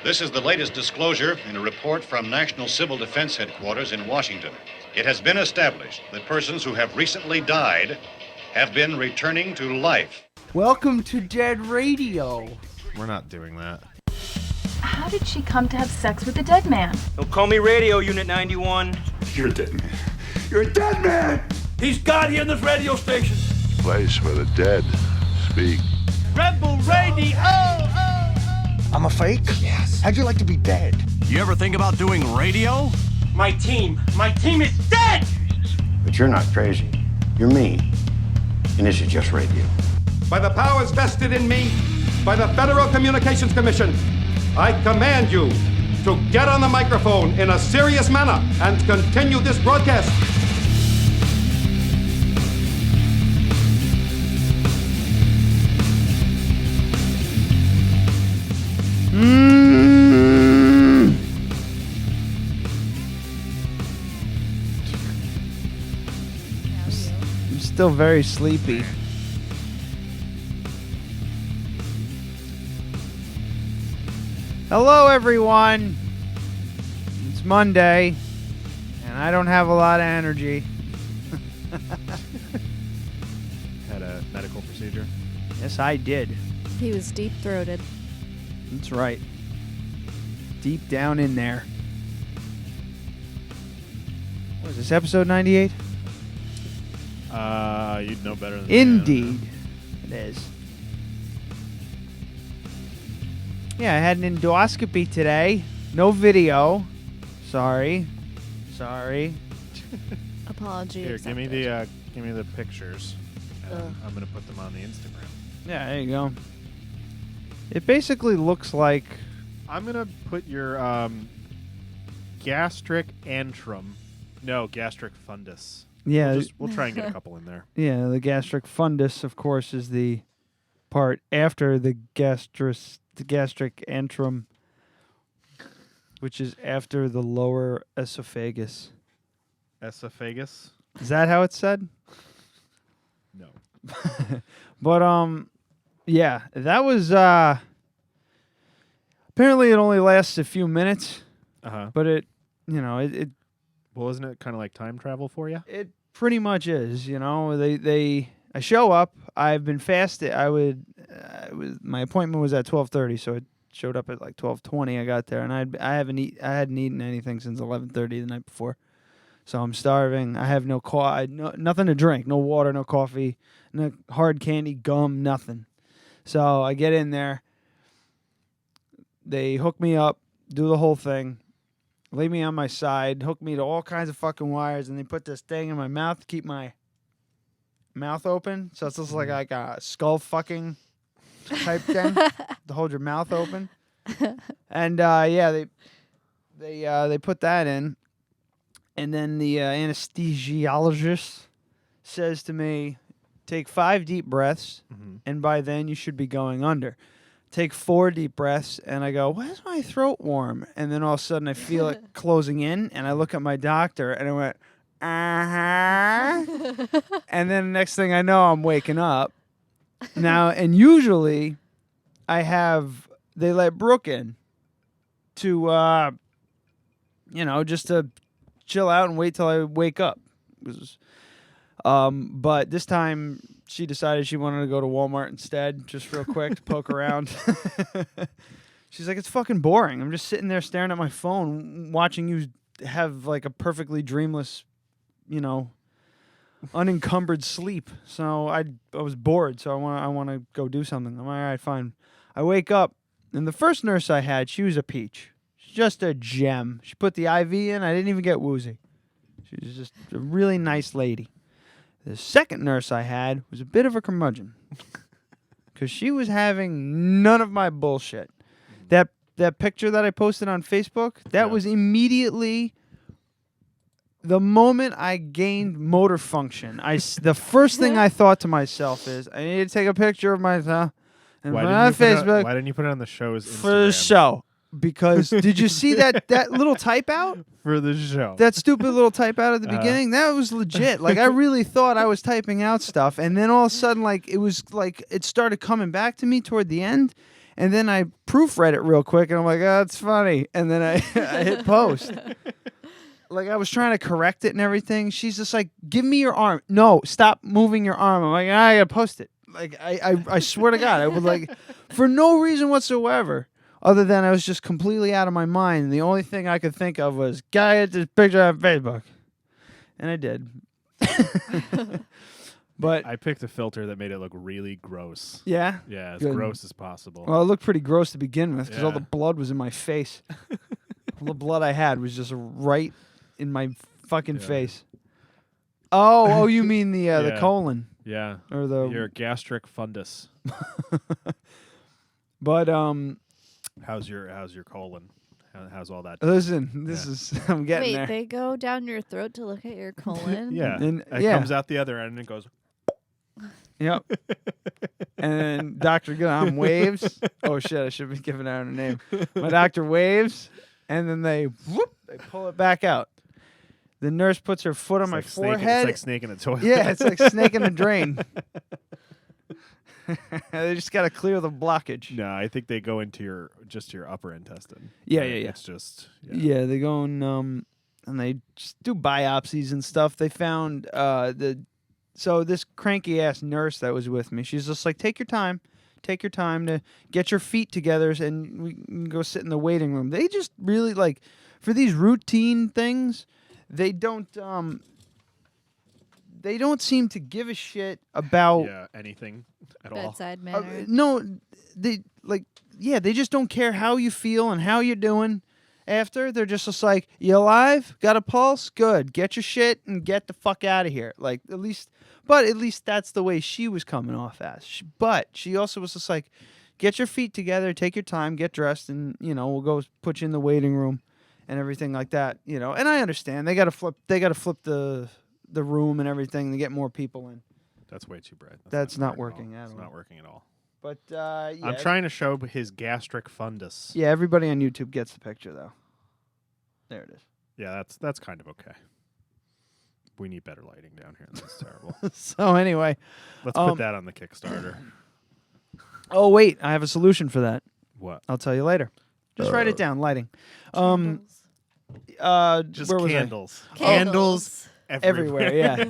This is the latest disclosure in a report from National Civil Defense Headquarters in Washington. It has been established that persons who have recently died have been returning to life. Welcome to Dead Radio. We're not doing that. How did she come to have sex with a dead man? Don't call me Radio Unit 91. You're a dead man. You're a dead man! He's God here in this radio station. Place where the dead speak. Rebel Radio! I'm a fake? Yes. How'd you like to be dead? You ever think about doing radio? My team is dead! But you're not crazy. You're me. And this is just radio. By the powers vested in me by the Federal Communications Commission, I command you to get on the microphone in a serious manner and continue this broadcast. I'm still very sleepy. Hello, everyone. It's Monday, and I don't have a lot of energy. Had a medical procedure. Yes, I did. He was deep-throated. That's right. Deep down in there. What is this, episode 98? You'd know better than me. Indeed, it is. Yeah, I had an endoscopy today. No video. Sorry. Apology Here, accepted. give me the pictures. And I'm gonna put them on the Instagram. Yeah, there you go. It basically looks like... I'm gonna put your gastric antrum. No, gastric fundus. Yeah, We'll try and get a couple in there. yeah, the gastric fundus, of course, is the part after the gastric antrum, which is after the lower esophagus. Esophagus? Is that how it's said? No. But yeah, that was apparently it only lasts a few minutes, but it Well, isn't it kind of like time travel for you? it pretty much is, I show up, I've been fasted. My appointment was at 12:30, so it showed up at like 12:20. I got there, and I hadn't eaten anything since 11:30 the night before. So I'm starving. I have no nothing to drink, no water, no coffee, no hard candy, gum, nothing. So I get in there. They hook me up, do the whole thing, lay me on my side, hook me to all kinds of fucking wires, and they put this thing in my mouth to keep my mouth open. So it's just like a skull fucking type thing to hold your mouth open. And yeah, they put that in. And then the anesthesiologist says to me, take 5 deep breaths, and by then you should be going under. Take 4 deep breaths, and I go, why is my throat warm? And then all of a sudden I feel it closing in, and I look at my doctor, and I went, and then the next thing I know, I'm waking up. Now, and usually they let Brooke in to, just to chill out and wait till I wake up. But this time she decided she wanted to go to Walmart instead, just real quick to poke around. She's like, it's fucking boring. I'm just sitting there staring at my phone, watching you have like a perfectly dreamless, unencumbered sleep. So I was bored, so I want to go do something. I'm like, all right, fine. I wake up, and the first nurse I had, she was a peach. Just a gem. She put the IV in. I didn't even get woozy. She was just a really nice lady. The second nurse I had was a bit of a curmudgeon because she was having none of my bullshit. That picture that I posted on Facebook, that was immediately the moment I gained motor function. The first thing I thought to myself is, I need to take a picture of myself and put it on Facebook. Why didn't you put it on the show's Instagram? For the show. Because did you see that little type out? For the show. That stupid little type out at the beginning? That was legit. Like, I really thought I was typing out stuff. And then all of a sudden, like, it was like it started coming back to me toward the end. And then I proofread it real quick, and I'm like, oh, it's funny. And then I hit post. Like, I was trying to correct it and everything. She's just like, give me your arm. No, stop moving your arm. I'm like, I got to post it. Like, I swear to God, I would like, for no reason whatsoever, other than I was just completely out of my mind. And the only thing I could think of was, gotta get this picture on Facebook. And I did. But I picked a filter that made it look really gross. yeah? Yeah, as Good. gross as possible. Well, it looked pretty gross to begin with because all the Yeah. blood was in my face. All the blood I had was just right in my fucking face. Oh, you mean the Yeah. colon? Yeah. Or the Your gastric fundus. But How's your colon? How's all that? listen, this is I'm getting Wait, there. they go down your throat to look at your colon? Yeah. And- It yeah. comes out the other end and it goes. Yep. And then Dr. Gum waves. Oh shit, I should be giving out a name. My doctor waves, and then they pull it back out. The nurse puts her foot on my forehead. It's like snake in a toilet. Yeah, it's like snake in a drain. They just got to clear the blockage. No, I think they go into your upper intestine. Yeah, Right? yeah, yeah. It's just Yeah, they go and they just do biopsies and stuff. They found so this cranky ass nurse that was with me, she's just like, take your time to get your feet together, and we can go sit in the waiting room. They just really like for these routine things, they don't seem to give a shit about anything at all. Bedside manner. no, they they just don't care how you feel and how you're doing after. They're just like, you alive? Got a pulse? Good. Get your shit and get the fuck out of here. Like, at least that's the way she was coming off as. But she also was just like, get your feet together, take your time, get dressed, and, we'll go put you in the waiting room and everything like that, And I understand. They got to flip the room and everything to get more people in. That's way too bright. That's not working at all. It's not working at all. But I'm trying to show his gastric fundus. Yeah, everybody on YouTube gets the picture though. There it is. Yeah, that's kind of okay. We need better lighting down here. This is terrible. So anyway, Let's put that on the Kickstarter. Oh wait, I have a solution for that. What? I'll tell you later. Just write it down. Lighting. Candles. Just where was I? Candles. Candles Everywhere. Yeah.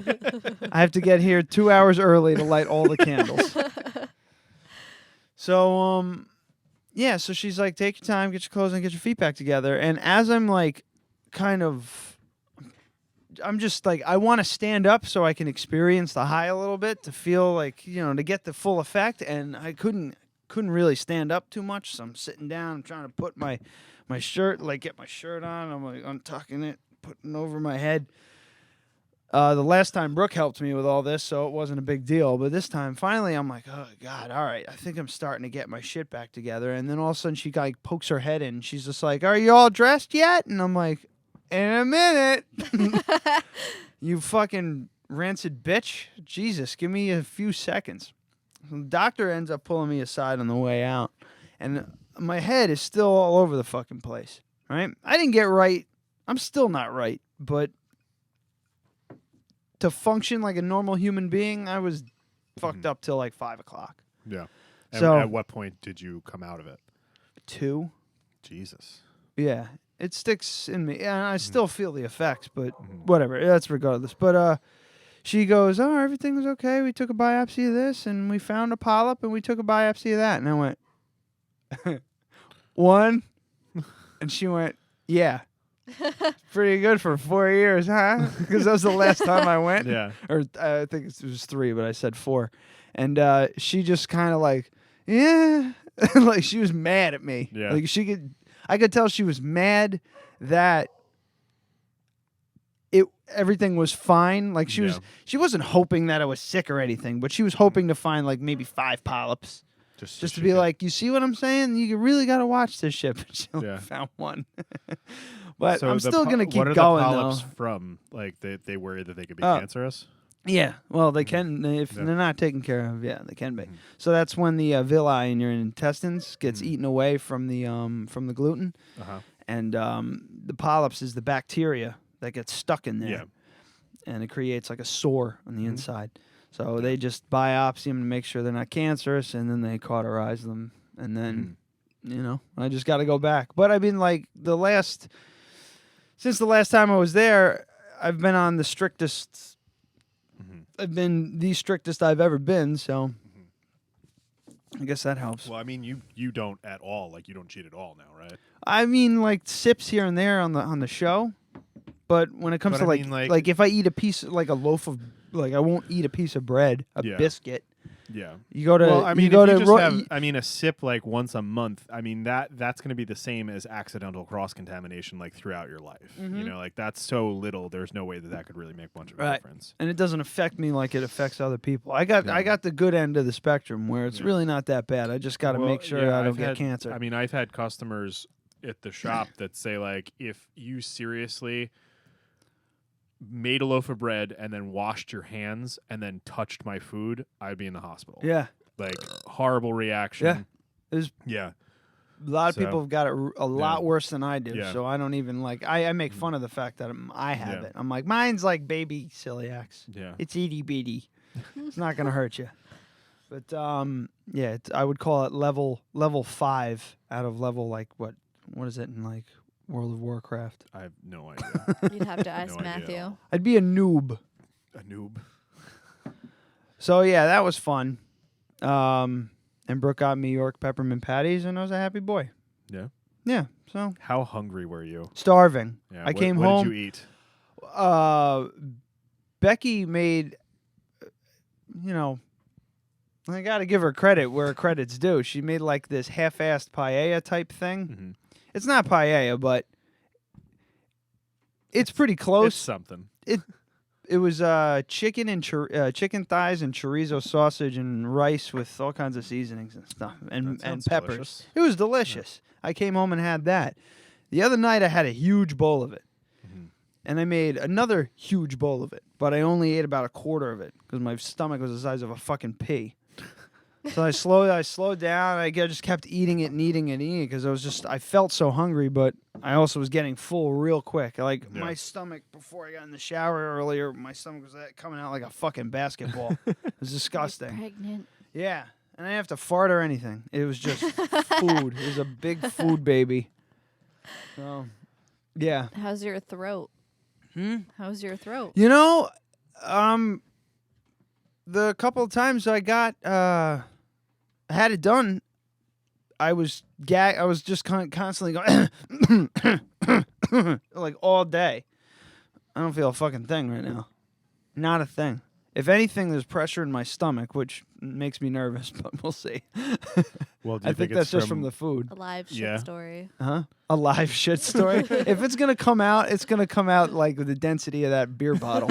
I have to get here 2 hours early to light all the candles. So yeah, so she's like, take your time, get your clothes on, get your feet back together. And as I'm like I'm just like, I want to stand up so I can experience the high a little bit, to feel like, to get the full effect. And I couldn't really stand up too much. So I'm sitting down, I'm trying to put my shirt, like get my shirt on. I'm like untucking it, putting it over my head. The last time Brooke helped me with all this, so it wasn't a big deal. But this time, finally, I'm like, oh, God, all right. I think I'm starting to get my shit back together. And then all of a sudden, she like pokes her head in. She's just like, are you all dressed yet? And I'm like, in a minute. You fucking rancid bitch. Jesus, give me a few seconds. The doctor ends up pulling me aside on the way out. And my head is still all over the fucking place, right? I didn't get right. I'm still not right. But to function like a normal human being, I was fucked up till like 5 o'clock. Yeah. And So at what point did you come out of it? 2. Jesus. Yeah. It sticks in me. And I still feel the effects, but whatever. That's regardless. But she goes, oh, everything was okay. We took a biopsy of this, and we found a polyp, and we took a biopsy of that. And I went, 1? And she went, yeah. Pretty good for 4 years, huh? Because that was the last time I went. Yeah. Or I think it was 3, but I said 4. And she just kind of like, yeah. Like she was mad at me. Yeah. Like I could tell she was mad that everything was fine. Like she wasn't hoping that I was sick or anything, but she was hoping to find like maybe 5 polyps. Just to be like, you see what I'm saying? You really got to watch this shit. But she only found 1. But So I'm still going to keep what are going, the polyps though. from? Like, they worry that they could be Oh. cancerous? Yeah, well, they can, if they're not taken care of, yeah, they can be. So that's when the villi in your intestines gets eaten away from the gluten. Uh-huh. And the polyps is the bacteria that gets stuck in there. Yeah. And it creates like a sore on the inside. So they just biopsy them to make sure they're not cancerous, and then they cauterize them and then I just got to go back. But I've been like since the last time I was there, I've been on the strictest. I've been the strictest I've ever been. So I guess that helps. Well, I mean, you don't at all. Like, you don't cheat at all now, right? I mean, like sips here and there on the show, but when it comes to like if I eat a piece, like a loaf of, like I won't eat a piece of bread, a biscuit. Yeah. You go to. Well, I mean, you go if to. you just have, I mean, a sip like once a month. I mean, that's going to be the same as accidental cross contamination, like throughout your life. You know, like that's so little. There's no way that could really make much of a difference. And it doesn't affect me like it affects other people. I got the good end of the spectrum where it's really not that bad. I just got to make sure I don't get cancer. I mean, I've had customers at the shop that say, like, if you seriously made a loaf of bread and then washed your hands and then touched my food, I'd be in the hospital. Yeah. Like, horrible reaction. Yeah. There's a lot of people have got it a lot worse than I do. Yeah. So I don't even like. I make fun of the fact that I have it. I'm like, mine's like baby celiacs. Yeah. It's itty bitty. It's not gonna hurt you. But I would call it level 5 out of level like what is it in like World of Warcraft? I have no idea. You'd have to ask Matthew. I'd be a noob. A noob. So yeah, that was fun. And Brooke got me York peppermint patties, and I was a happy boy. Yeah. Yeah. So how hungry were you? Starving. Yeah, I came what home. What did you eat? Becky made. I got to give her credit where credit's due. She made like this half-assed paella type thing. It's not paella, but it's pretty close. It's something. It was chicken and chicken thighs and chorizo sausage and rice with all kinds of seasonings and stuff and peppers. Delicious. It was delicious. Yeah. I came home and had that. The other night I had a huge bowl of it, and I made another huge bowl of it, but I only ate about a quarter of it because my stomach was the size of a fucking pea. So I slowed down. I just kept eating it and eating it and eating it because I felt so hungry, but I also was getting full real quick. Like my stomach, before I got in the shower earlier, my stomach was coming out like a fucking basketball. It was disgusting. Like pregnant. Yeah, and I didn't have to fart or anything. It was just food. It was a big food baby. So, yeah. How's your throat? How's your throat? The couple of times I got had it done, I was just constantly going like all day. I don't feel a fucking thing right now. Not a thing. If anything, there's pressure in my stomach, which makes me nervous, but we'll see. Well, do you I think that's just from the food. A live shit story. Huh? A live shit story? If it's going to come out, it's going to come out like with the density of that beer bottle.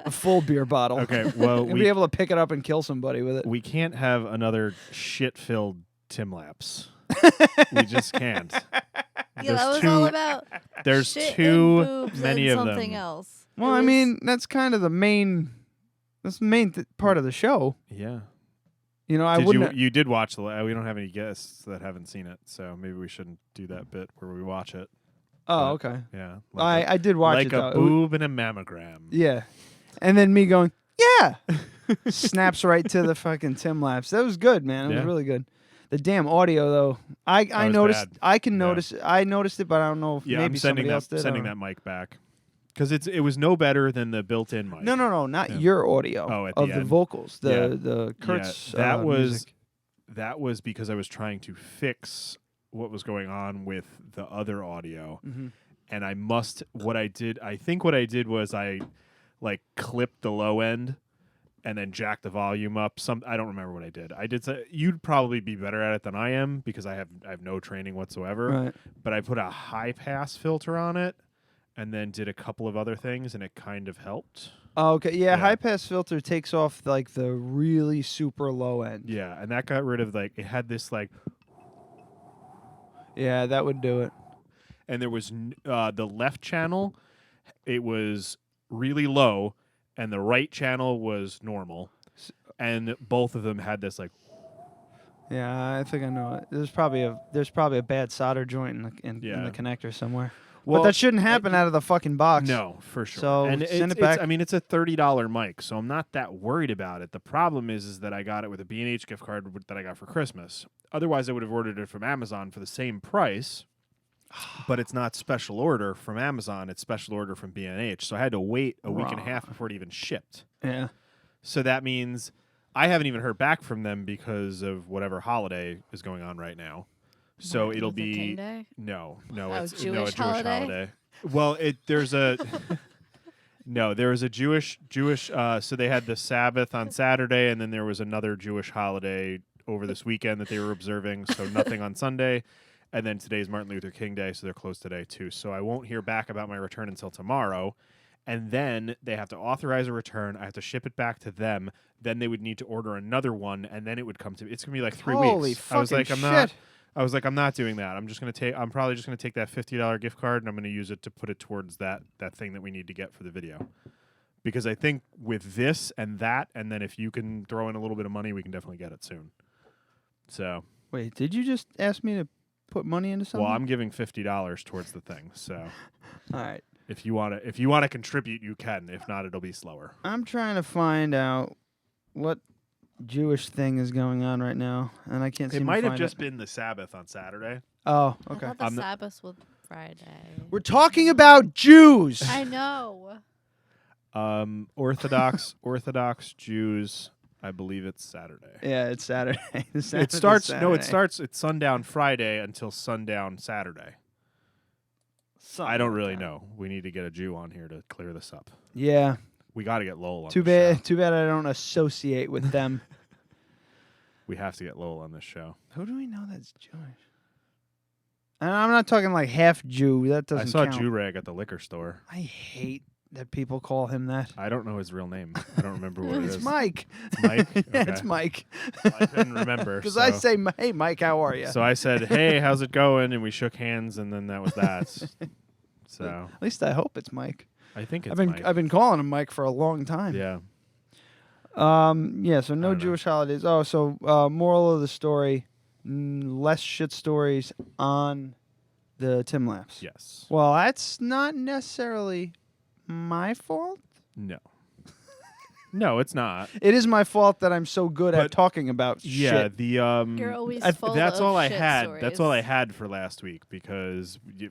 A full beer bottle. Okay, well, we'll be able to pick it up and kill somebody with it. We can't have another shit-filled Tim Lapse. We just can't. Yeah, that was all about There's shit too and boobs many and of them. something else. Well, I mean, that's kind of the main. That's the main part of the show. Yeah. I wouldn't. You did watch the. We don't have any guests that haven't seen it, so maybe we shouldn't do that bit where we watch it. Oh, But, okay. Yeah. I did watch like it. Like a boob and a mammogram. Yeah, and then me going, yeah, snaps right to the fucking Tim Lapse. That was good, man. It was really good. The damn audio, though. I noticed. Bad. I can notice. I noticed it, but I don't know if maybe I'm somebody else did. sending that mic back because it was no better than the built-in mic. No, not your audio. Oh, at of the the end. vocals. The Kurt's. That was music. That was because I was trying to fix what was going on with the other audio, and I think what I did was I like clipped the low end and then jacked the volume up. I don't remember what I did. You'd probably be better at it than I am because I have no training whatsoever. Right. But I put a high pass filter on it and then did a couple of other things, and it kind of helped. Oh, okay. Yeah, high pass filter takes off like the really super low end. Yeah, and that got rid of it had this like. Yeah, that would do it. And there was the left channel, it was really low, and the right channel was normal, and both of them had this like. Yeah, I think I know it. There's probably a bad solder joint in the connector somewhere. But that shouldn't happen out of the fucking box. No, for sure. So and send it back. I mean, it's a $30 mic, so I'm not that worried about it. The problem is that I got it with a B&H gift card that I got for Christmas. Otherwise, I would have ordered it from Amazon for the same price, but it's not special order from Amazon. It's special order from B&H. So I had to wait a week and a half before it even shipped. Yeah. So that means I haven't even heard back from them because of whatever holiday is going on right now. So Martin it'll Luther be King Day? no, Oh, it's Jewish a Jewish holiday? Well, there's a no, there was a Jewish. So they had the Sabbath on Saturday, and then there was another Jewish holiday over this weekend that they were observing. So nothing on Sunday, and then today's Martin Luther King Day, so they're closed today too. So I won't hear back about my return until tomorrow. And then they have to authorize a return. I have to ship it back to them. Then they would need to order another one, and then it would come to me. It's gonna be like 3 Holy weeks. I was like, fucking I'm not doing that. I'm probably just gonna take that $50 gift card and I'm gonna use it to put it towards that thing that we need to get for the video. Because I think with this and that, and then if you can throw in a little bit of money, we can definitely get it soon. So Wait, did you just ask me to put money into something? well, I'm giving $50 towards the thing. So All right. if you wanna contribute, you can. If not, it'll be slower. I'm trying to find out what Jewish thing is going on right now, and I can't seem It to might have find just it. been the Sabbath on Saturday. Oh, I okay. thought the Sabbath was Friday. We're talking about Jews. I know. Orthodox Jews. I believe it's Saturday. Yeah, it's Saturday. It starts. No, it starts. It's sundown Friday until sundown Saturday. I don't really know. We need to get a Jew on here to clear this up. Yeah. We got to get Lowell on Too this bad. show. Too bad I don't associate with them. We have to get Lowell on this show. Who do we know that's Jewish? And I'm not talking like half Jew. That doesn't. I saw count. Jew-Rag at the liquor store. I hate that people call him that. I don't know his real name. I don't remember what it is. It's Mike. It's Mike? Yeah, it's Okay. Mike. I couldn't remember. Because I so- say, "Hey, Mike, how are you?" So I said, "Hey, how's it going?" And we shook hands, and then that was that. So at least I hope it's Mike. I think it's I've been calling him Mike for a long time. Yeah. Yeah. So no Jewish holidays. Oh, so moral of the story: less shit stories on the Tim Laps. Yes. Well, that's not necessarily my fault. No. No, it's not. It is my fault that I'm so good at talking about Yeah, shit. the You're always full that's of all I shit had. stories. That's all I had for last week because we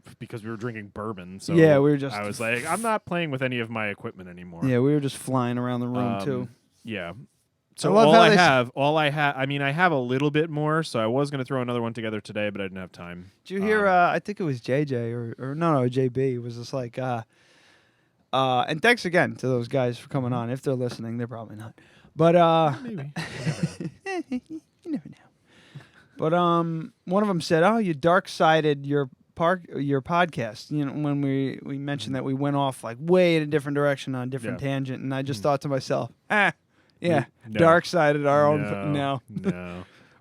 were drinking bourbon. So Yeah, we were just- I was like, I'm not playing with any of my equipment anymore. Yeah, we were just flying around the room too. Yeah. So love all how I they have, I mean, I have a little bit more. So I was going to throw another one together today, but I didn't have time. Did you hear? I think it was JJ or no, JB. It was just like, and thanks again to those guys for coming on. If they're listening, they're probably not. But Maybe. you never know. But one of them said, "Oh, you dark-sided your podcast." You know, when we mentioned that we went off like way in a different direction on a different tangent, and I just thought to myself, yeah, No. dark-sided our own. No.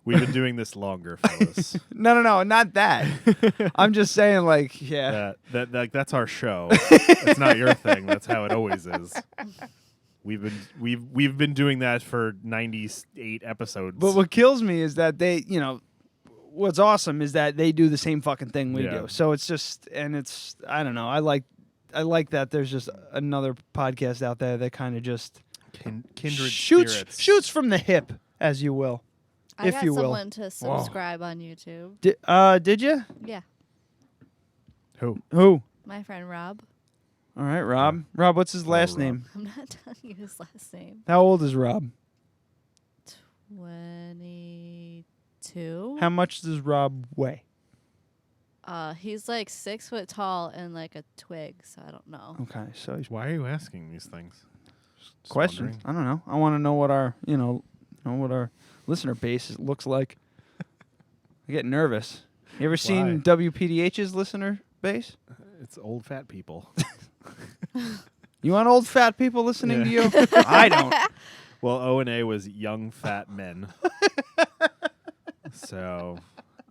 We've been doing this longer, fellas. No, not that. I'm just saying, like, yeah. That's our show. That's not your thing. That's how it always is. We've been doing that for 98 episodes. But what kills me is that they, you know, what's awesome is that they do the same fucking thing we do. So it's just, and it's, I don't know. I like that there's just another podcast out there that kind of just kindred shoots from the hip, as you will. I if got you will. someone to subscribe on YouTube. Did you? Yeah. Who? My friend Rob. All right, Rob. Rob, what's his last name? I'm not telling you his last name. How old is Rob? 22. How much does Rob weigh? He's like 6 foot tall and like a twig, so I don't know. Okay, so he's Why are you asking these things? Just questions. wondering. I don't know. I want to know what our, what our listener base looks like. I get nervous. You ever seen WPDH's listener base? It's old fat people. You want old fat people listening to you? I don't. Well, O&A was young fat men. So,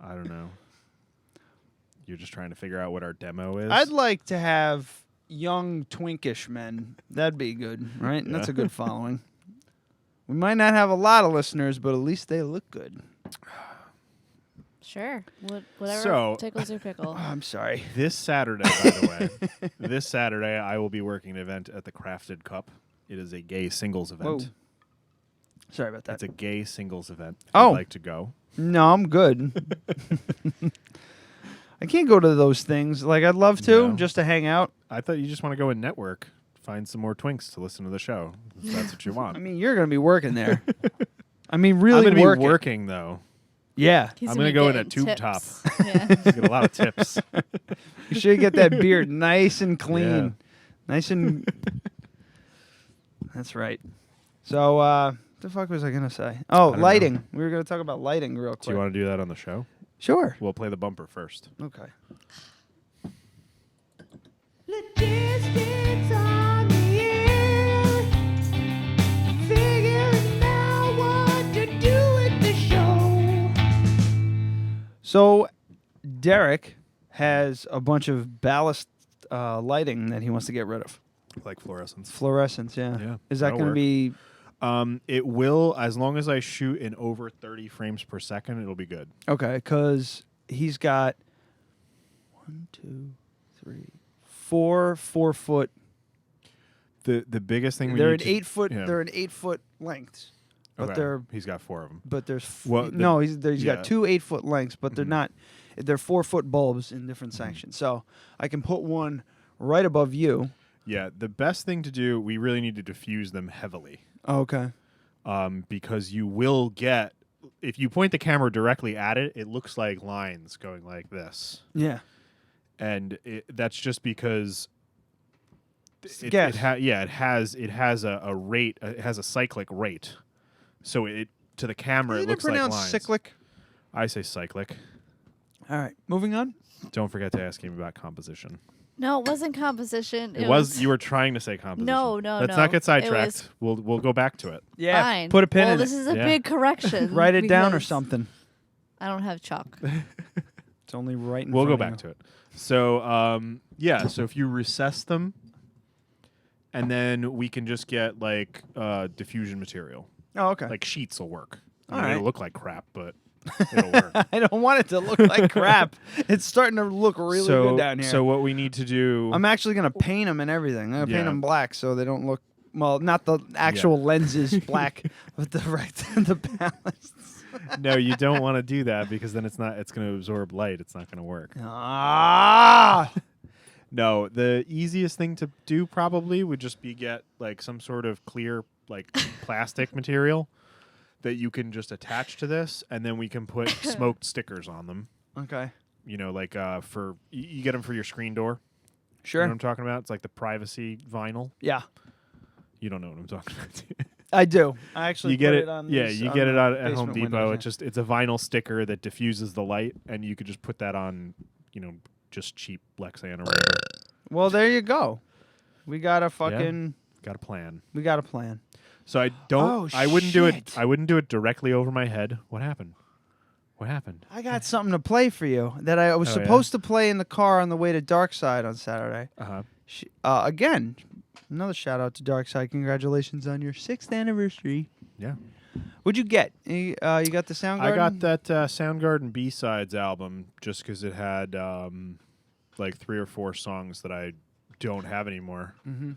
I don't know. You're just trying to figure out what our demo is? I'd like to have young twinkish men. That'd be good, right? Yeah. That's a good following. We might not have a lot of listeners, but at least they look good. Sure. Whatever So- tickles your pickle. I'm sorry. This Saturday, by the way, this Saturday I will be working an event at the Crafted Cup. It is a gay singles event. Whoa. Sorry about that. It's a gay singles event. Oh. I'd like to go. No, I'm good. I can't go to those things. Like, I'd love to, No. just to hang out. I thought you just want to go and network, find some more twinks to listen to the show. If that's what you want. I mean, you're going to be working there. I mean, really I'm gonna working. be working though. Yeah. He's I'm gonna gonna go in get a tube tips. top. Yeah. Get a lot of tips. You should get that beard nice and clean. Yeah. Nice and... That's right. So, what the fuck was I going to say? Oh, don't lighting. know. We were going to talk about lighting real quick. Do you want to do that on the show? Sure. We'll play the bumper first. Okay. Logistics on the air, figuring out what to do with the show. So, Derek has a bunch of ballast lighting that he wants to get rid of. Like fluorescence. Fluorescence, yeah. Yeah, Is that that'll going to work. be... It will, as long as I shoot in over 30 frames per second, it'll be good. Okay, because he's got 4 4-foot. The biggest thing we They're need an to- 8-foot. yeah. They're an 8-foot lengths, but Okay, he's got 4 of them. but there's Well, no. He's yeah. got 2 8-foot lengths, but they're Mhm. not. They're 4-foot bulbs in different sections. So I can put one right above you. Yeah, the best thing to do, we really need to diffuse them heavily. Oh, okay. Because you will get, if you point the camera directly at it, it looks like lines going like this. Yeah. And that's just because it gas. has a rate, it has a cyclic rate. So it to the camera Isn't it looks like pronounced lines. cyclic? I say cyclic. All right, moving on. Don't forget to ask him about composition. No, it wasn't composition. It was you were trying to say composition. No, Let's no. not get It sidetracked. was- We'll go back to it. Yeah. Fine. Put a pin well, in this it. is a Yeah. big correction. Write it down or because something. I don't have chalk. It's only right in We'll go front back of you. to it. So so if you recess them, and then we can just get like diffusion material. Oh, okay. Like sheets will work. I All mean, right. It'll look like crap, but it'll work. I don't want it to look like crap. It's starting to look really so, good down here. So what we need to do? I'm actually going to paint them and everything. I'm going to paint Yeah. them black so they don't look, well, not the actual lenses black, but the ballasts. No, you don't want to do that because then it's going to absorb light. It's not going to work. Ah! No, the easiest thing to do probably would just be get like some sort of clear like plastic material that you can just attach to this, and then we can put smoked stickers on them. Okay. You know, like for you get them for your screen door. Sure. You know what I'm talking about? It's like the privacy vinyl. Yeah. You don't know what I'm talking about. I do. I actually You get put it. it on Yeah, these- you on get it the out at Home basement Depot. windows, It's a vinyl sticker that diffuses the light, and you could just put that on, just cheap Lexan or whatever. Well, there you go. We got a fucking. Got a plan. We got a plan. So I don't. Oh, I wouldn't do it. shit. I wouldn't do it directly over my head. What happened? What happened? I got something to play for you that I was Oh, yeah? supposed to play in the car on the way to Darkside on Saturday. Uh-huh. Again, another shout out to Darkside. Congratulations on your 6th anniversary. Yeah. What'd you get? You got the Soundgarden? I got that Soundgarden B-Sides album just because it had like 3 or 4 songs that I don't have anymore. Mhm.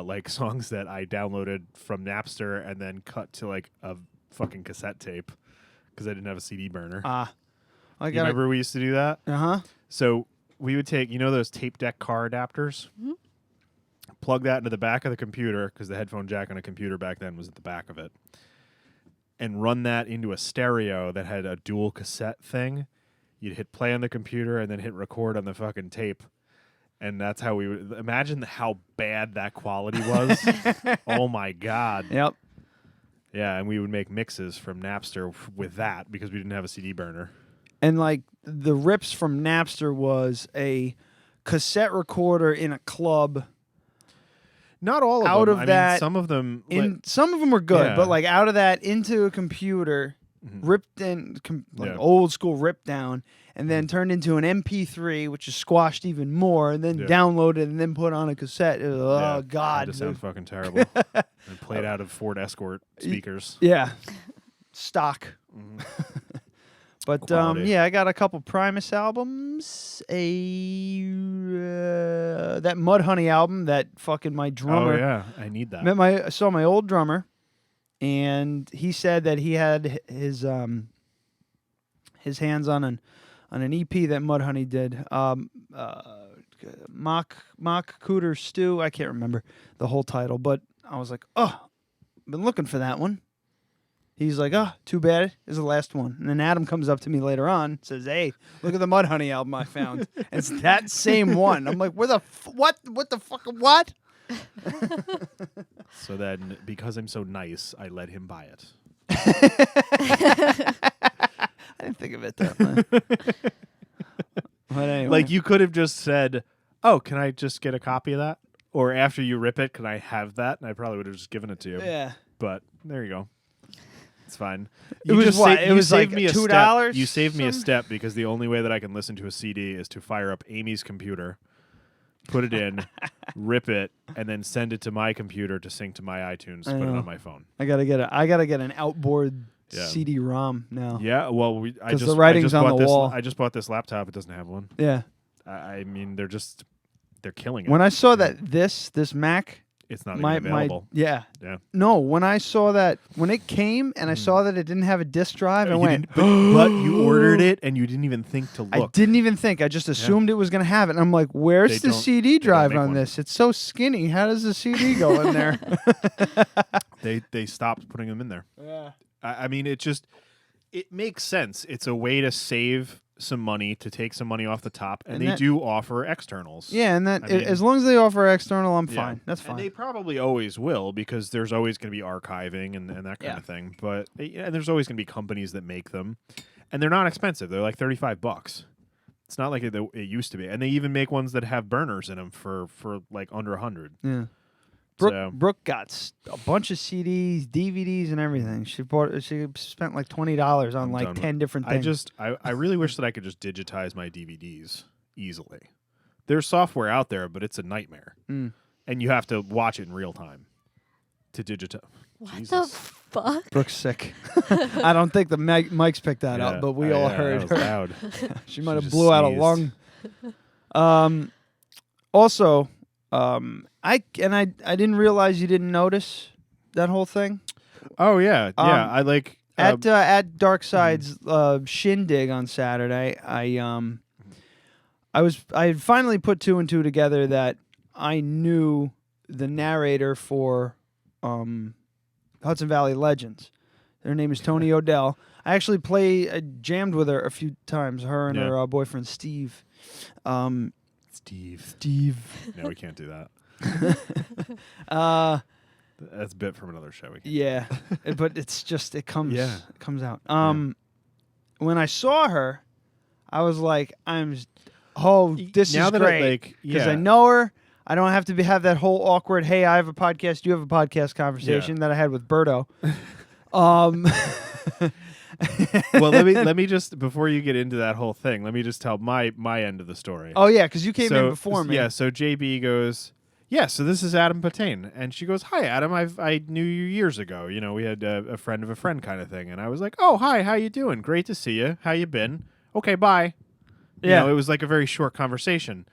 Like songs that I downloaded from Napster and then cut to like a fucking cassette tape because I didn't have a CD burner. I You got. remember we used to do that? Uh-huh. So we would take, those tape deck car adapters? Mhm. Plug that into the back of the computer because the headphone jack on a computer back then was at the back of it. And run that into a stereo that had a dual cassette thing. You'd hit play on the computer and then hit record on the fucking tape. And that's how we would imagine how bad that quality was. Oh my God. Yep. Yeah, and we would make mixes from Napster with that because we didn't have a CD burner. And like the rips from Napster was a cassette recorder in a club. Not all of out them. of I that, mean, some of them. some of them were good, Yeah. but like out of that into a computer, ripped in like Yeah. old school rip down, and then turned into an MP3, which is squashed even more, and then Yeah. downloaded and then put on a cassette. Oh Yeah, God, That sound fucking terrible. And played out of Ford Escort speakers. Yeah, stock. But Quality. yeah, I got a couple Primus albums. That Mudhoney album that fucking my drummer. Oh yeah, I need that. I saw my old drummer, and he said that he had his hands on an EP that Mudhoney did. Mock Cooter Stew. I can't remember the whole title, but I was like, oh, I've been looking for that one. He's like, oh, too bad. This is the last one. And then Adam comes up to me later on, says, hey, look at the Mudhoney album I found. It's that same one. I'm like, where the what? What the fuck? What? So then, because I'm so nice, I let him buy it. I didn't think of it that way. But anyway. Like, you could have just said, oh, can I just get a copy of that? Or after you rip it, can I have that? And I probably would have just given it to you. Yeah. But there you go. It's fine. It was what? It was like $2? You saved me a step because the only way that I can listen to a CD is to fire up Amy's computer, put it in, rip it, and then send it to my computer to sync to my iTunes, put it on my phone. I gotta get an outboard CD-ROM now. Yeah, well, I just the writing's on the wall. I just bought this laptop. It doesn't have one. Yeah. I mean, they're killing it. When I saw that this Mac, it's not even available. Yeah. No, when I saw that, when it came and I saw that it didn't have a disk drive, I went, but you ordered it and you didn't even think to look. I didn't even think. I just assumed it was going to have it. And I'm like, where's the CD drive on this? It's so skinny. How does the CD go in there? They stopped putting them in there. Yeah. I mean, it makes sense. It's a way to save some money, to take some money off the top, and they do offer externals. Yeah, and as long as they offer external, I'm fine. That's fine. And they probably always will, because there's always going to be archiving and that kind of thing. But and there's always going to be companies that make them, and they're not expensive. They're like $35. It's not like it used to be. And they even make ones that have burners in them for like under $100. Yeah. Brooke got a bunch of CDs, DVDs, and everything. She spent like $20 on like 10 different things. I really wish that I could just digitize my DVDs easily. There's software out there, but it's a nightmare, and you have to watch it in real time to digitize. What the fuck? Brooke's sick. I don't think the mics picked that up, but we all heard that her. was loud. She might have blew out a lung. Also. I didn't realize you didn't notice that whole thing. Oh yeah, I like at Dark Side's shindig on Saturday. I had finally put two and two together that I knew the narrator for Hudson Valley Legends. Her name is Tony Odell. I actually jammed with her a few times. Her and her boyfriend Steve. Steve. No, we can't do that. That's a bit from another show. Yeah, but it's just it comes out. When I saw her, I was like, this is great because I know her. I don't have to have that whole awkward, hey, I have a podcast, you have a podcast conversation that I had with Berto. Well, let me just, before you get into that whole thing, let me just tell my end of the story. Oh yeah, because you came in before me. Yeah, so JB goes, so this is Adam Patain, and she goes, hi Adam, I knew you years ago. You know, we had a friend of a friend kind of thing, and I was like, oh hi, how you doing? Great to see you. How you been? Okay, bye. You know, it was like a very short conversation,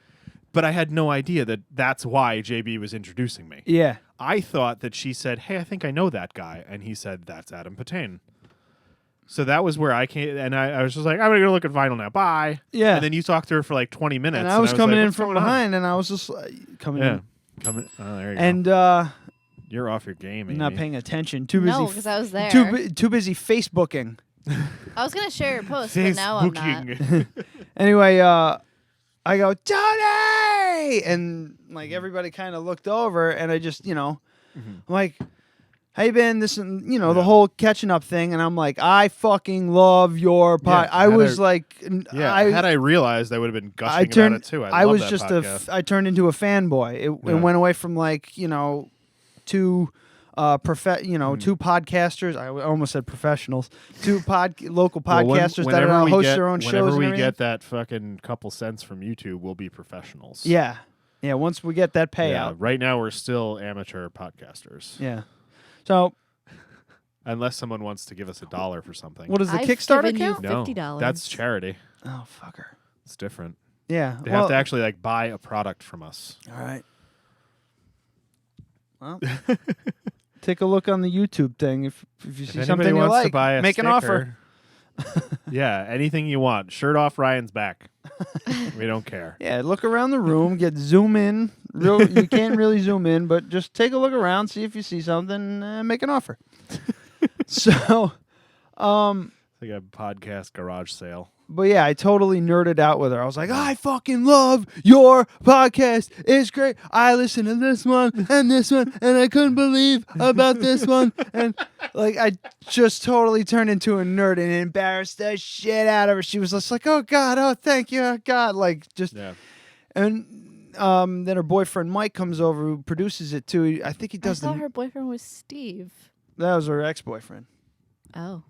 but I had no idea that that's why JB was introducing me. Yeah, I thought that she said, hey, I think I know that guy, and he said, that's Adam Patain. So that was where I came, and I was just like, I'm going to go look at vinyl now. Bye. Yeah. And then you talked to her for like 20 minutes. And I was coming like, in from behind, and I was just coming in. Oh, there you go. And you're off your game, Amy. Not paying attention. Too busy. No, because I was there. Too busy Facebooking. I was going to share your post, but now I'm not. Anyway, I go, Tony! And like everybody kind of looked over, and I just, I'm like, how you been? This and the whole catching up thing, and I'm like, I fucking love your pod. I was like, had I realized, I would have been gushing about it too. I was love just podcast. I turned into a fanboy. It went away from like two two podcasters. I almost said professionals. Two local podcasters that host their own shows. Whenever we and get that fucking couple cents from YouTube, we'll be professionals. Yeah. Once we get that payout. Right now, we're still amateur podcasters. Yeah. So Unless someone wants to give us $1 for something. What is the I've Kickstarter given you count? No, $50. that's charity. Oh, fucker. It's different. Yeah. They have to actually like buy a product from us. All right. Well, take a look on the YouTube thing. If you see If something anybody you wants like, to buy a make an offer. sticker, yeah, anything you want. Shirt off Ryan's back. We don't care. Yeah, look around the room, zoom in. You can't really zoom in, but just take a look around, see if you see something, make an offer. So, It's like a podcast garage sale. but yeah, I totally nerded out with her. I was like, I fucking love your podcast. It's great. I listened to this one, and I couldn't believe about this one. And like, I just totally turned into a nerd and embarrassed the shit out of her. She was just like, oh God, oh thank you, oh God. Like, just, Yeah. and then her boyfriend Mike comes over, who produces it too. I think he does I thought her boyfriend was Steve. That was her ex-boyfriend. Oh.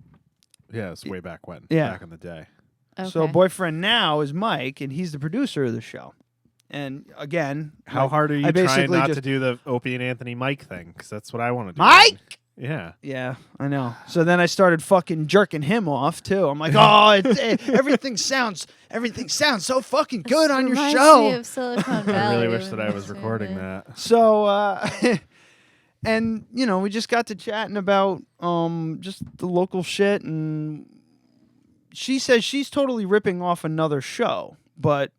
Yeah, it's way back when. Yeah. Back in the day. Okay. So boyfriend now is Mike, and he's the producer of the show. And again, How like, hard are you I trying basically not just, to do the Opie and Anthony Mike thing? Because that's what I want to do. Mike? Yeah. Yeah, I know. So then I started fucking jerking him off too. I'm like, oh, everything sounds so fucking good on your Reminds show. me of Silicon Valley. I really wish that when I you was were recording saying it. that. So, and you know, we just got to chatting about just the local shit, and she says she's totally ripping off another show, but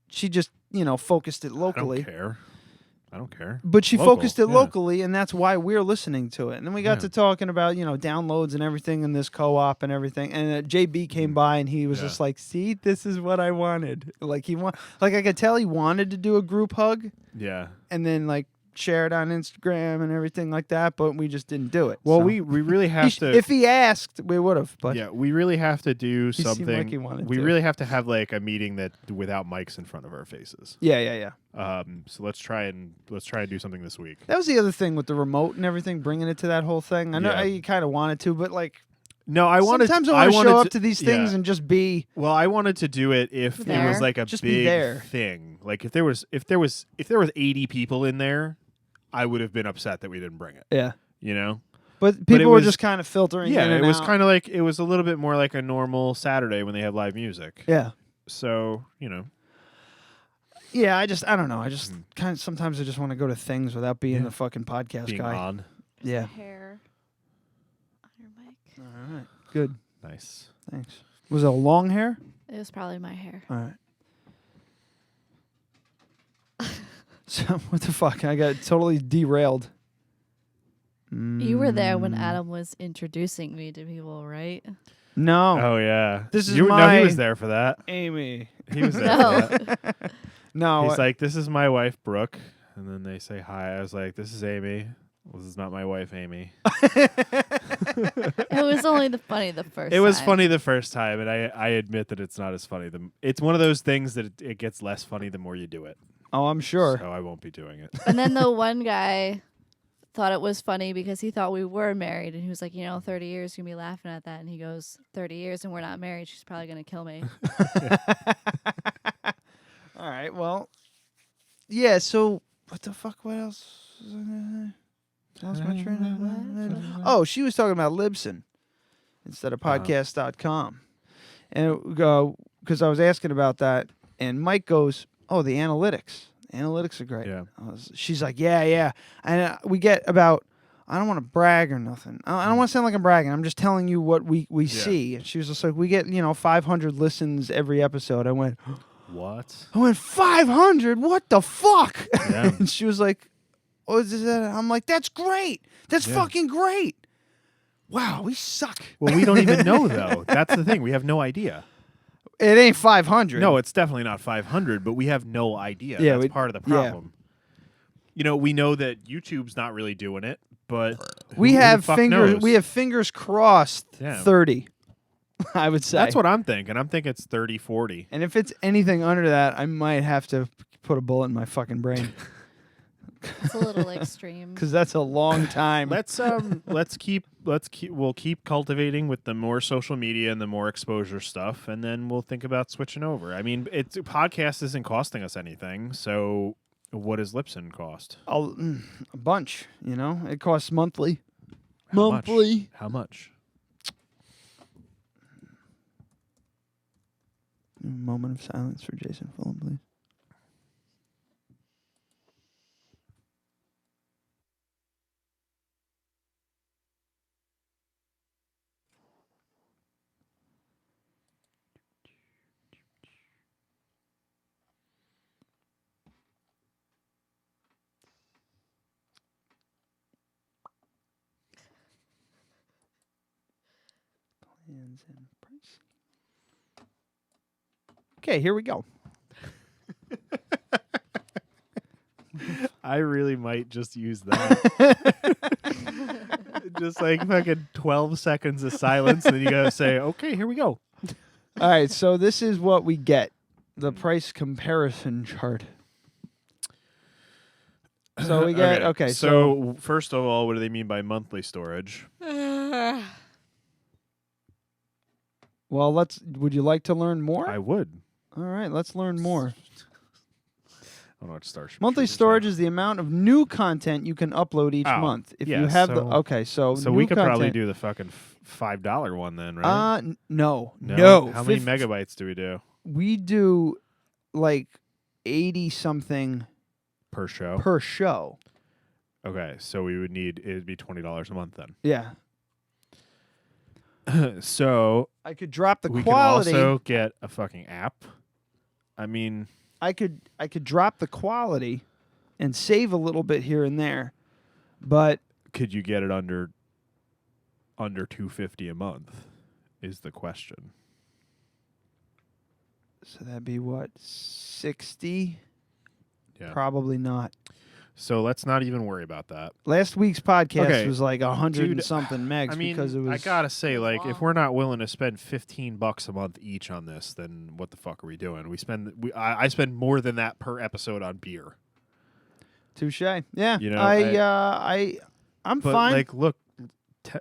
she just focused it locally. I don't care. But she Local, focused it yeah. locally, and that's why we're listening to it. And then we got to talking about, downloads and everything in this co-op and everything. And JB came by, and he was just like, see, this is what I wanted. Like, I could tell he wanted to do a group hug. Yeah. And then, like, share it on Instagram and everything like that, but we just didn't do it. Well, so. we really have to. If he asked, we would have. But yeah, we really have to do He seemed something. like he wanted we to. really have to have like a meeting that without mics in front of our faces. Yeah. So let's try and do something this week. That was the other thing with the remote and everything, bringing it to that whole thing. I know Yeah. you kind of wanted to, but like. No, I wanted. Sometimes I want to show up to these things yeah. and just be. Well, I wanted to do it if it was like a Just be there. big thing. Like if there was 80 people in there, I would have been upset that we didn't bring it. Yeah. You know? But people it were was- just kind of filtering Yeah, in and it was out. kind of like it was a little bit more like a normal Saturday when they have live music. Yeah. So, Yeah, I don't know. I just kind of sometimes I just want to go to things without being the fucking podcast being guy. on. Yeah. Hair on your mic. All right. Good. Nice. Thanks. Was it a long hair? It was probably my hair. All right. So what the fuck? I got totally derailed. You were there when Adam was introducing me to people, right? No. Oh yeah. This is No, my he was there for that. Amy. He was there No. for that. No. He's like, "This is my wife, Brooke," and then they say hi. I was like, "This is Amy." Well, this is not my wife, Amy. It was only the first It was time. funny the first time, and I admit that it's not as funny. It's one of those things that it gets less funny the more you do it. Oh, I'm sure. So I won't be doing it. And then the one guy thought it was funny because he thought we were married, and he was like, 30 years, you're going to be laughing at that. And he goes, 30 years and we're not married. She's probably going to kill me. All right. Well, yeah. So what the fuck? What else? Lost my train of thought. Oh, she was talking about Libsyn instead of podcast.com. And because I was asking about that, and Mike goes, oh, the analytics. Analytics are great. Yeah. She's like, yeah. And we get about, I don't want to brag or nothing. I don't want to sound like I'm bragging. I'm just telling you what we see. And she was just like, we get, 500 listens every episode. I went, What? 500? What the fuck? Yeah. And she was like, oh, is that? I'm like, that's great. That's fucking great. Wow, we suck. Well, we don't even know though. That's the thing. We have no idea. It ain't 500. No, it's definitely not 500, but we have no idea. Yeah, That's part of the problem. We know that YouTube's not really doing it, but we who the have fuck fingers. knows? We have fingers crossed. Yeah. 30, I would say. That's what I'm thinking. I'm thinking it's 30, 40. And if it's anything under that, I might have to put a bullet in my fucking brain It's a little extreme. because that's a long time. We'll keep cultivating with the more social media and the more exposure stuff, and then we'll think about switching over. I mean, podcast isn't costing us anything, so what does Libsyn cost? A bunch. It costs monthly. Monthly. How much? A moment of silence for Jason Fulham, please. Plans and price. Okay, here we go. I really might just use that. Just like fucking 12 seconds of silence, and then you gotta say, okay, here we go. All right, so this is what we get. The price comparison chart. So we get, okay, so first of all, what do they mean by monthly storage? Well, would you like to learn more? I would. All right, let's learn more. I don't know what to start. Monthly storage is the amount of new content you can upload each month. If you have so new we could content, probably do the fucking $5 one then, right? No. How many megabytes do we do We do like 80 something per show? per show. Okay, so it'd be $20 a month then. Yeah. So I could drop the we quality. can also get a fucking app. I mean, I could drop the quality and save a little bit here and there, but could you get it under $250 a month? Is the question. So that'd be what, 60? Yeah. Probably not. So let's not even worry about that. Last week's podcast was like 100 Dude, and something megs I mean, because it was. I gotta say, like, if we're not willing to spend $15 a month each on this, then what the fuck are we doing? I spend more than that per episode on beer. Touche. Yeah. You know, I'm but fine. like, look,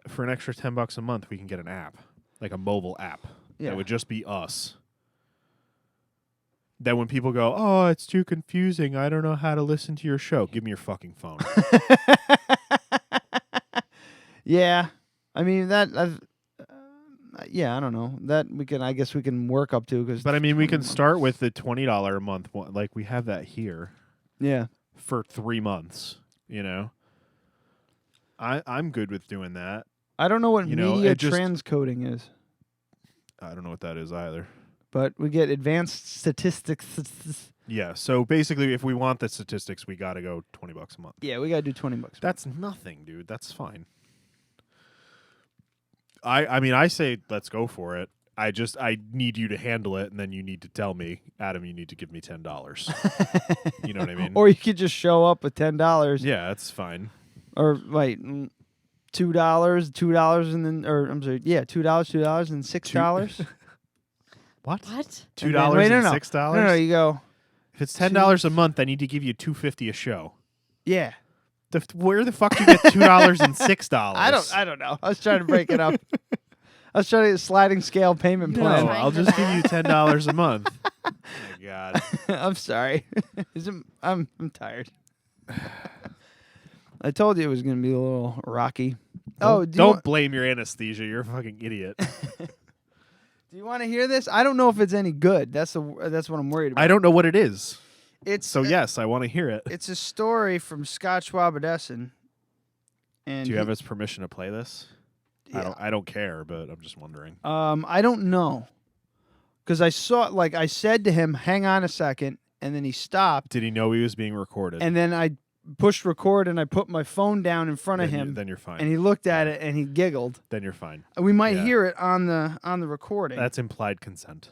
for an extra $10 a month, we can get an app, like a mobile app. Yeah. That would just be us. That when people go, oh, it's too confusing, I don't know how to listen to your show, give me your fucking phone. Yeah, I mean that. Yeah, I don't know that we can. I guess we can work up to because. But I mean, we can start with the $20 a month one. Like we have that here. Yeah. For 3 months, you know. I'm good with doing that. I don't know what media just, transcoding is. I don't know what that is either. But we get advanced statistics. Yeah, so basically, if we want the statistics, we got to go $20 a month. Yeah, we got to do $20. That's nothing, dude. That's fine. I mean, I say let's go for it. I need you to handle it, and then you need to tell me, Adam, you need to give me $10. You know what I mean? Or you could just show up with $10. Yeah, that's fine. Or wait, $2, and then, or I'm sorry, yeah, $2, and $6. What? What? $2 and $6? No, you go. If it's $10 a month, I need to give you $250 a show. Yeah. Where the fuck do you get $2 and $6? I don't know. I was trying to break it up. I was trying to get a sliding scale payment plan. No, I'll just give you $10 a month. Oh my God. I'm sorry. I'm tired. I told you it was going to be a little rocky. Don't blame your anesthesia. You're a fucking idiot. Do you want to hear this? I don't know if it's any good. That's what I'm worried about. I don't know what it is. Yes, I want to hear it. It's a story from Scott Schwabedessen. And do you have his permission to play this? Yeah. I don't care, but I'm just wondering. I don't know. Because I said to him, hang on a second, and then he stopped. Did he know he was being recorded? And then I pushed record, and I put my phone down in front of him. Then you're fine. And he looked at it, and he giggled. Then you're fine. We might hear it on the recording. That's implied consent.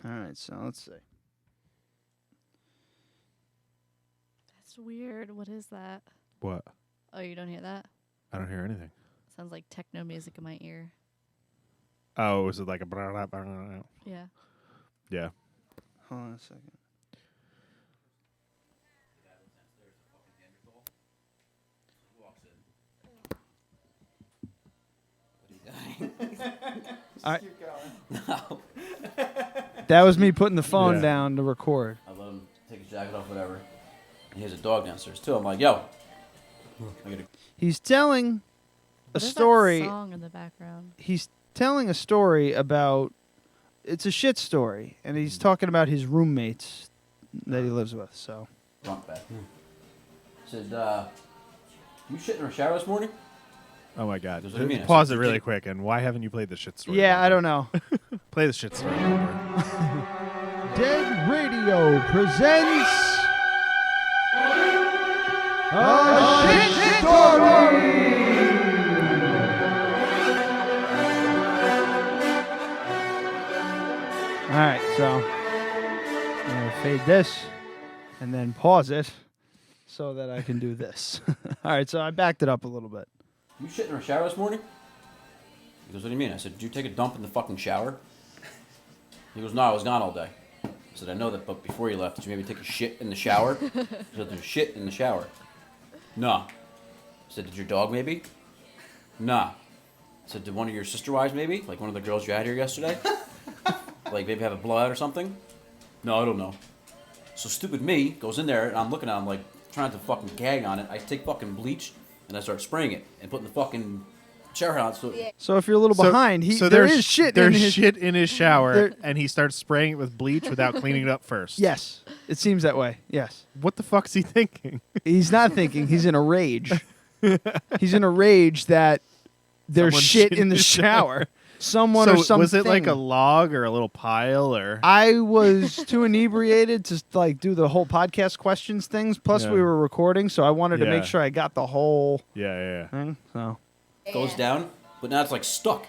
All right, so let's see. That's weird. What is that? What? Oh, you don't hear that? I don't hear anything. Sounds like techno music in my ear. Oh, is it like a... Blah, blah, blah, blah? Yeah. Yeah. Hold on a second. No. That was me putting the phone down to record. I let him take his jacket off, whatever. And he has a dog downstairs too. I'm like, yo. He's telling What is story. That song in the background. He's telling a story about. It's a shit story, and he's talking about his roommates that he lives with. So. Drunk back. Said, you shit in her shower this morning? Oh my God! What do you mean? Pause it really quick. And why haven't you played the shit story? Yeah, I don't know. Play the shit story. Dead Radio presents a shit story. All right, so I'm gonna fade this and then pause it so that I can do this. All right, so I backed it up a little bit. You shit in her shower this morning? He goes, what do you mean? I said, did you take a dump in the fucking shower? He goes, no, I was gone all day. I said, I know that, but before you left, did you maybe take a shit in the shower? He said, there's shit in the shower. No. I said, did your dog maybe? Nah. I said, did one of your sister wives maybe? Like one of the girls you had here yesterday? Like maybe have a blowout or something? No, I don't know. So stupid me goes in there and I'm looking at him like trying to fucking gag on it. I take fucking bleach and I start spraying it and putting the fucking shower on. So if you're a little behind, there is shit in his shit in his shower, and he starts spraying it with bleach without cleaning it up first. Yes, it seems that way. Yes. What the fuck's he thinking? He's not thinking. He's in a rage. He's in a rage that there's Someone shit in the shower. Someone or something. Was it like a log or a little pile or? I was too inebriated to like do the whole podcast questions things. Plus, we were recording, so I wanted to make sure I got the whole thing. So goes down, but now it's like stuck.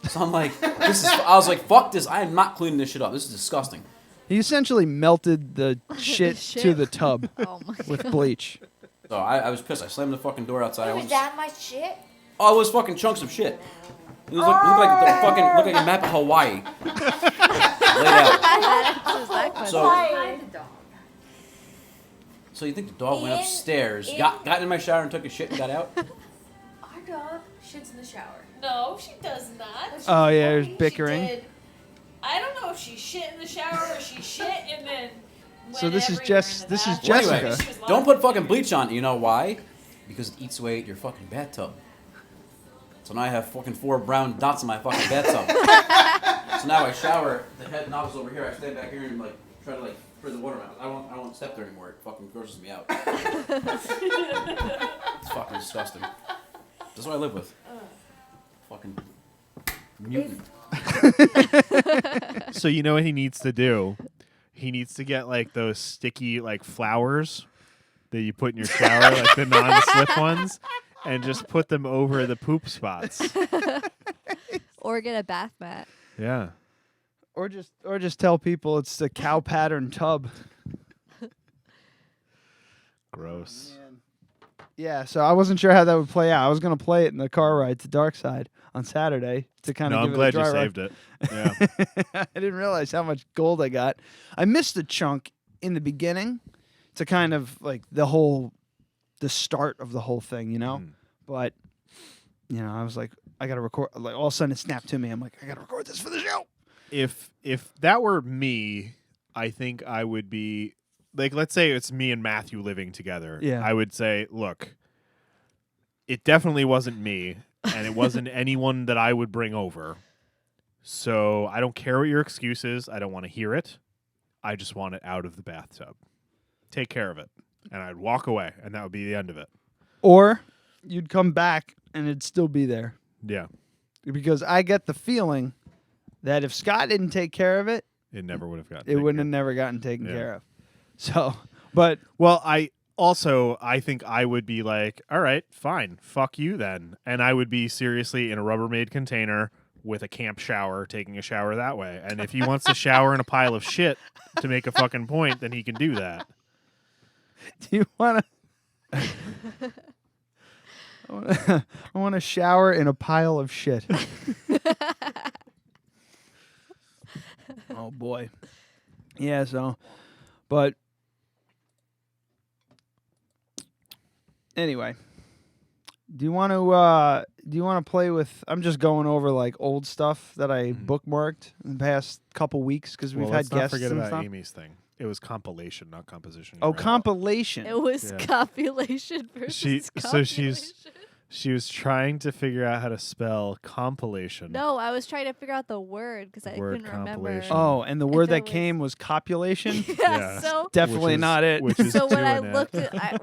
So I'm like, I was like, fuck this. I am not cleaning this shit up. This is disgusting. He essentially melted the shit to the tub with bleach. So I was pissed. I slammed the fucking door outside. Was that my shit? Oh, it was fucking chunks of shit. It was looked like a map of Hawaii. Laid out. So you think the dog went upstairs, got in my shower and took a shit and got out? Our dog shits in the shower. No, she does not. Oh yeah, there's bickering. I don't know if she shit in the shower or she shit and then. So this is Jessica. Anyway, don't put fucking bleach on it. You know why? Because it eats away at your fucking bathtub. So now I have fucking 4 brown dots in my fucking bathtub. So now I shower, the head knob's over here, I stand back here and like try to like spray the water out. I won't step there anymore. It fucking grosses me out. It's fucking disgusting. That's what I live with. Fucking mutant. So you know what he needs to do? He needs to get like those sticky like flowers that you put in your shower, like the non-slip ones. And just put them over the poop spots. Or get a bath mat. Yeah. Or just tell people it's the cow pattern tub. Gross. Yeah, so I wasn't sure how that would play out. I was going to play it in the car ride to Darkside on Saturday to kind of. No, give I'm glad it a dry you ride. saved it. Yeah. I didn't realize how much gold I got. I missed a chunk in the beginning to kind of like the start of the whole thing, you know? But, you know, I was like, I got to record. Like, all of a sudden it snapped to me. I'm like, I got to record this for the show. If that were me, I think I would be, like, let's say it's me and Matthew living together. Yeah. I would say, look, it definitely wasn't me, and it wasn't anyone that I would bring over. So I don't care what your excuse is. I don't want to hear it. I just want it out of the bathtub. Take care of it. And I'd walk away, and that would be the end of it. Or you'd come back and it'd still be there. Yeah. Because I get the feeling that if Scott didn't take care of it, it never would have gotten. It wouldn't have never gotten taken care of. So, but well, I think I would be like, all right, fine, fuck you then, and I would be seriously in a Rubbermaid container with a camp shower, taking a shower that way. And if he wants to shower in a pile of shit to make a fucking point, then he can do that. Do you want to? I want to shower in a pile of shit. Oh boy. Yeah. So, but anyway, do you want to play with? I'm just going over like old stuff that I bookmarked in the past couple weeks because we've had guests. Forget and about stuff. Amy's thing. It was compilation, not composition. Oh, right? compilation. It was copulation versus So she's She was trying to figure out how to spell compilation. No, I was trying to figure out the word because I Word couldn't remember. compilation. Oh, and the word that came was copulation. Yeah, so Definitely not it. So when I looked it, when I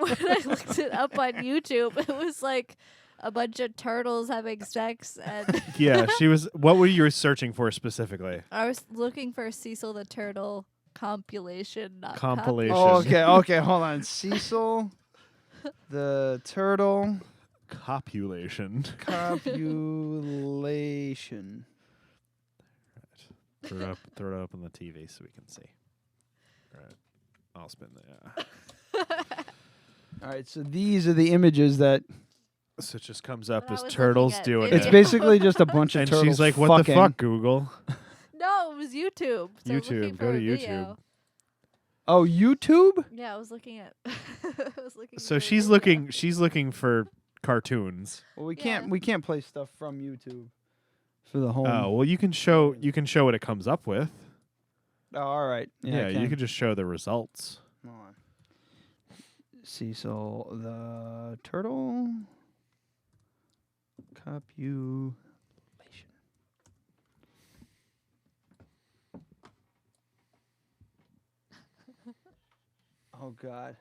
looked it up on YouTube, it was like a bunch of turtles having sex, and Yeah, she was. What were you searching for specifically? I was looking for Cecil the turtle compilation, not Compilation. Oh, okay, hold on. Cecil, the turtle. Copulation. Copulation. Right. Throw it up on the TV so we can see. All right. I'll spin that. All right, so these are the images that. So it just comes up as was turtles looking at doing It's it. basically just a bunch of And turtles. she's like, "What fucking. the fuck, Google?" No, it was YouTube. So I was looking YouTube. for Go to a YouTube. video. Oh, YouTube? Yeah, I was looking at. I was looking. So for a she's video. looking. She's looking for cartoons. Well, we can't play stuff from YouTube for the home. Oh well, you can show what it comes up with. Oh, all right. Yeah, I you can just show the results. Hold on. Cecil the turtle. Copulation. Oh God.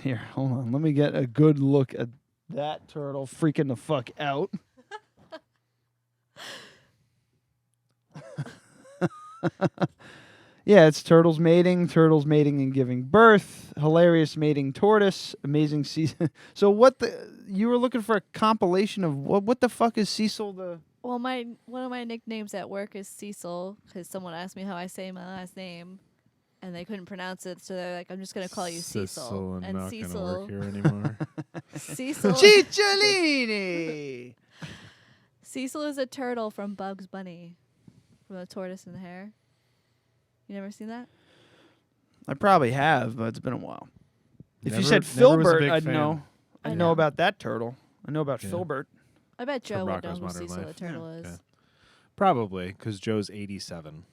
Here, hold on. Let me get a good look at that turtle freaking the fuck out. Yeah, it's turtles mating and giving birth, hilarious mating tortoise, amazing season. So you were looking for a compilation of what the fuck is Cecil the? Well, one of my nicknames at work is Cecil because someone asked me how I say my last name, and they couldn't pronounce it, so they're like, "I'm just gonna call you Cecil." And not Cecil, gonna work here anymore. Cecil. Cicciolini. Cecil is a turtle from Bugs Bunny, from the Tortoise and the Hare. You never seen that? I probably have, but it's been a while. If you Never- said never was a Filbert, big I'd fan. know. I know about that turtle. I know about Yeah. Filbert. I bet Joe would know Rocko's who Modern Cecil the Life. turtle Yeah. is. Probably because Joe's 87.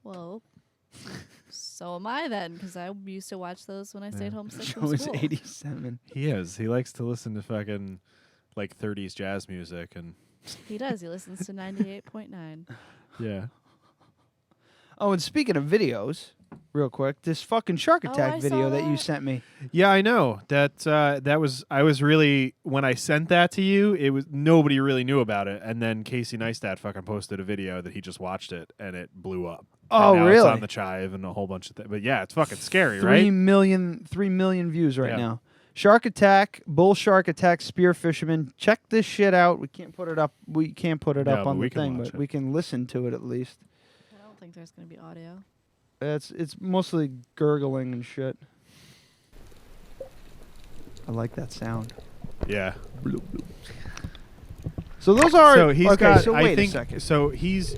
Whoa. So am I then, because I used to watch those when I stayed home sick Joe from is school. 87. He is. He likes to listen to fucking like 30s jazz music and He does. He listens to 98.9. yeah. Oh, and speaking of videos, real quick, this fucking shark attack I video saw that you that. sent me. Yeah, I know. That was I was really when I sent that to you, it was nobody really knew about it, and then Casey Neistat fucking posted a video that he just watched it and it blew up. Oh, and now really? It's on the Chive and a whole bunch of things. But yeah, it's fucking scary, 3 right? million views right Yeah. now. Shark attack, bull shark attack, spear fisherman. Check this shit out. We can't put it up. We can't put it No, up but on we the can thing, watch but it. we can listen to it at least. I don't think there's going to be audio. It's mostly gurgling and shit. I like that sound. Yeah. So those are So he's okay. got. So I wait think a second. so. He's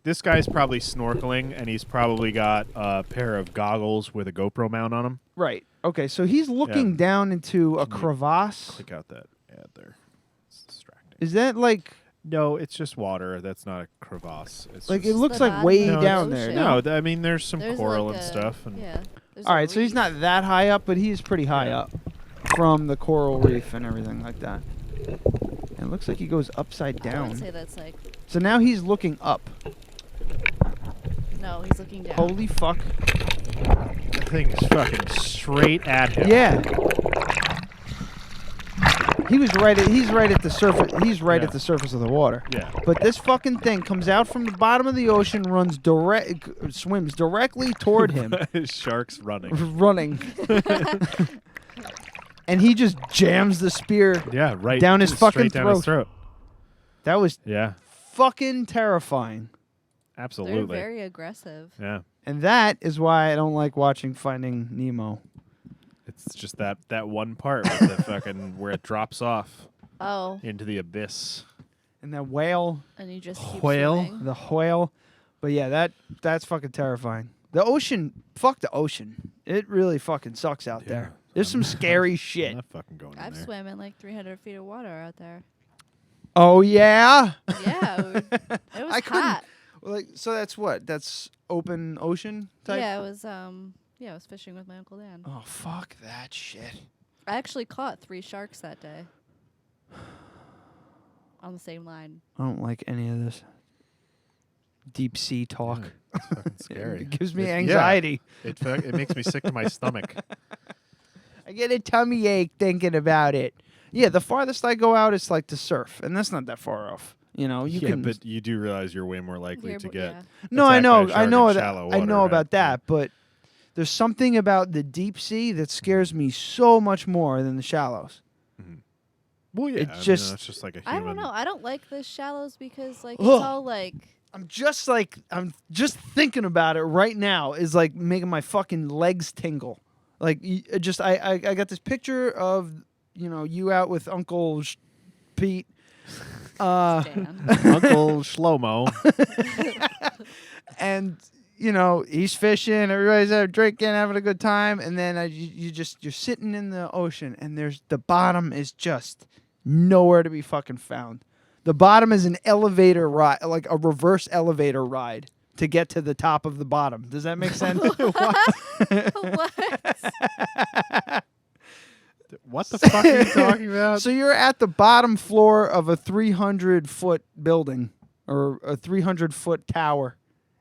this guy's probably snorkeling, and he's probably got a pair of goggles with a GoPro mount on them. Right. Okay. So he's looking down into a Can you crevasse. Click out that ad there. It's distracting. Is that like? No, it's just water. That's not a crevasse. It's Like just it looks the like bottom way of the down there. ocean. no. I mean, there's some There's coral like and a- stuff. And Yeah. there's All a right. So he's reef. not that high up, but he's pretty high up from the coral reef and everything like that. And it looks like he goes upside I down. would say that's like. So now he's looking up. No, he's looking down. Holy fuck. the thing is fucking straight at him. Yeah. He's right at the surface. He's right at the surface of the water. Yeah. But this fucking thing comes out from the bottom of the ocean, swims directly toward him. Sharks running. running. And he just jams the spear right down his fucking straight down his throat. That was Yeah. fucking terrifying. Absolutely. They're very aggressive. Yeah. And that is why I don't like watching Finding Nemo. It's just that one part with the fucking where it drops off Oh. into the abyss. And that whale. And you just keep whale. swimming. The whale. But yeah, that's fucking terrifying. The ocean, fuck the ocean. It really fucking sucks out there. There's some scary shit. I'm not fucking going in I've there. swam in like 300 feet of water out there. Oh yeah. Yeah, it was I couldn't. hot. Like, so that's what? That's open ocean type. Yeah, it was. Yeah, I was fishing with my Uncle Dan. Oh fuck that shit. I actually caught 3 sharks that day. On the same line. I don't like any of this deep sea talk. Yeah, it's fucking scary. It gives me Yeah. anxiety. It makes me sick to my stomach. I get a tummy ache thinking about it. Yeah, the farthest I go out is like to surf, and that's not that far off. You know, you can. But you do realize you're way more likely to get. No, I attacked by know, a shark I know in that, shallow I water, know right? about that, but there's something about the deep sea that scares me so much more than the shallows. Well, yeah, it's just, it's just like a I human. don't know. I don't like the shallows because like Ugh. it's all like I'm just thinking about it right now is like making my fucking legs tingle. Like I got this picture of you out with Uncle Pete, Uncle Shlomo, and he's fishing, everybody's out drinking, having a good time, and then you're sitting in the ocean, and the bottom is just nowhere to be fucking found. The bottom is an elevator ride, like a reverse elevator ride to get to the top of the bottom. Does that make sense? What the fuck are you talking about? So you're at the bottom floor of a 300-foot building or a 300-foot tower,